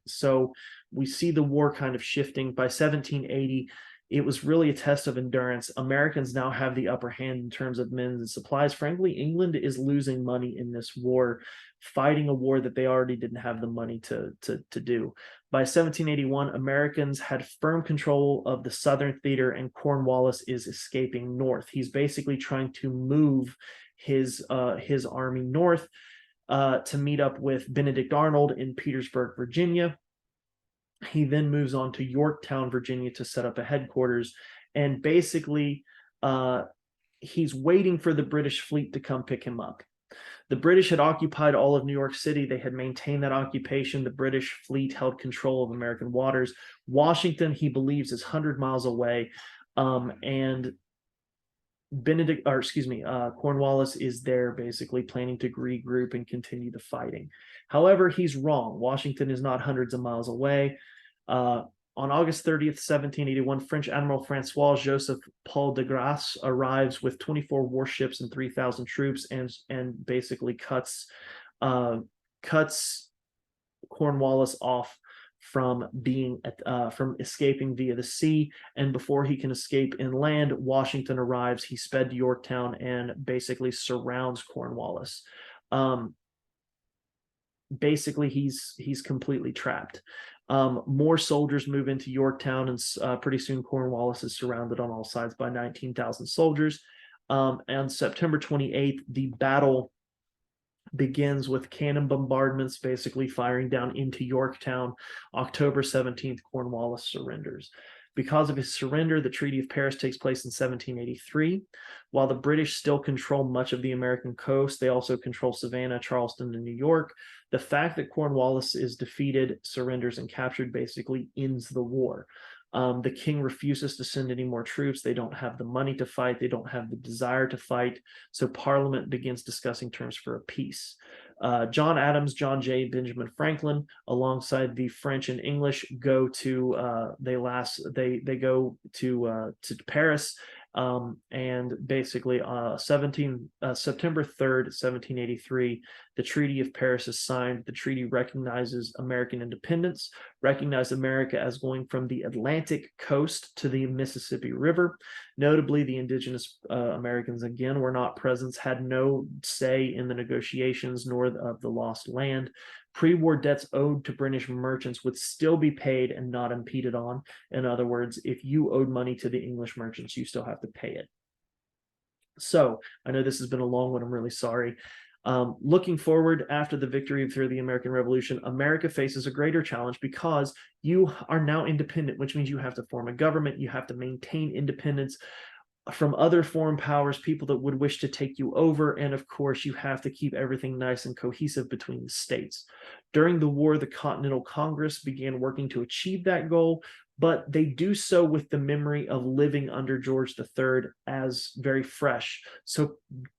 So we see the war kind of shifting. By 1780, it was really a test of endurance. Americans now have the upper hand in terms of men and supplies. Frankly, England is losing money in this war, fighting a war that they already didn't have the money to do. By 1781, Americans had firm control of the southern theater, and Cornwallis is escaping north. He's basically trying to move his army north to meet up with Benedict Arnold in Petersburg, Virginia. He then moves on to Yorktown, Virginia to set up a headquarters. And basically, he's waiting for the British fleet to come pick him up. The British had occupied all of New York City. They had maintained that occupation. The British fleet held control of American waters. Washington, he believes, is 100 miles away. And Cornwallis is there basically planning to regroup and continue the fighting. However, he's wrong. Washington is not hundreds of miles away. On August 30th, 1781, French Admiral Francois Joseph Paul de Grasse arrives with 24 warships and 3,000 troops, and basically cuts Cornwallis off from escaping via the sea. And before he can escape inland, Washington arrives. He sped to Yorktown and basically surrounds Cornwallis. Basically, he's completely trapped. More soldiers move into Yorktown, and pretty soon Cornwallis is surrounded on all sides by 19,000 soldiers. On September 28th, the battle begins with cannon bombardments, basically firing down into Yorktown. October 17th, Cornwallis surrenders. Because of his surrender, the Treaty of Paris takes place in 1783. While the British still control much of the American coast, they also control Savannah, Charleston, and New York. The fact that Cornwallis is defeated, surrenders, and captured basically ends the war. The king refuses to send any more troops. They don't have the money to fight. They don't have the desire to fight. So Parliament begins discussing terms for a peace. John Adams, John Jay, Benjamin Franklin, alongside the French and English, go to Paris. And basically September 3rd, 1783, the Treaty of Paris is signed. The treaty recognizes American independence, recognized America as going from the Atlantic coast to the Mississippi River. Notably, the indigenous Americans, again, were not present, had no say in the negotiations nor of the lost land. Pre-war debts owed to British merchants would still be paid and not impeded on. In other words, if you owed money to the English merchants, you still have to pay it. So I know this has been a long one. I'm really sorry. Looking forward, after the victory through the American Revolution, America faces a greater challenge because you are now independent, which means you have to form a government, you have to maintain independence from other foreign powers, people that would wish to take you over, and of course you have to keep everything nice and cohesive between the states. During the war, the Continental Congress began working to achieve that goal, but they do so with the memory of living under George III as very fresh. So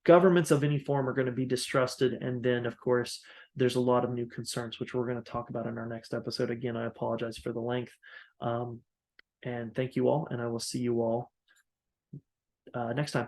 governments of any form are going to be distrusted, and then of course there's a lot of new concerns, which we're going to talk about in our next episode. Again, I apologize for the length, and thank you all, and I will see you all next time.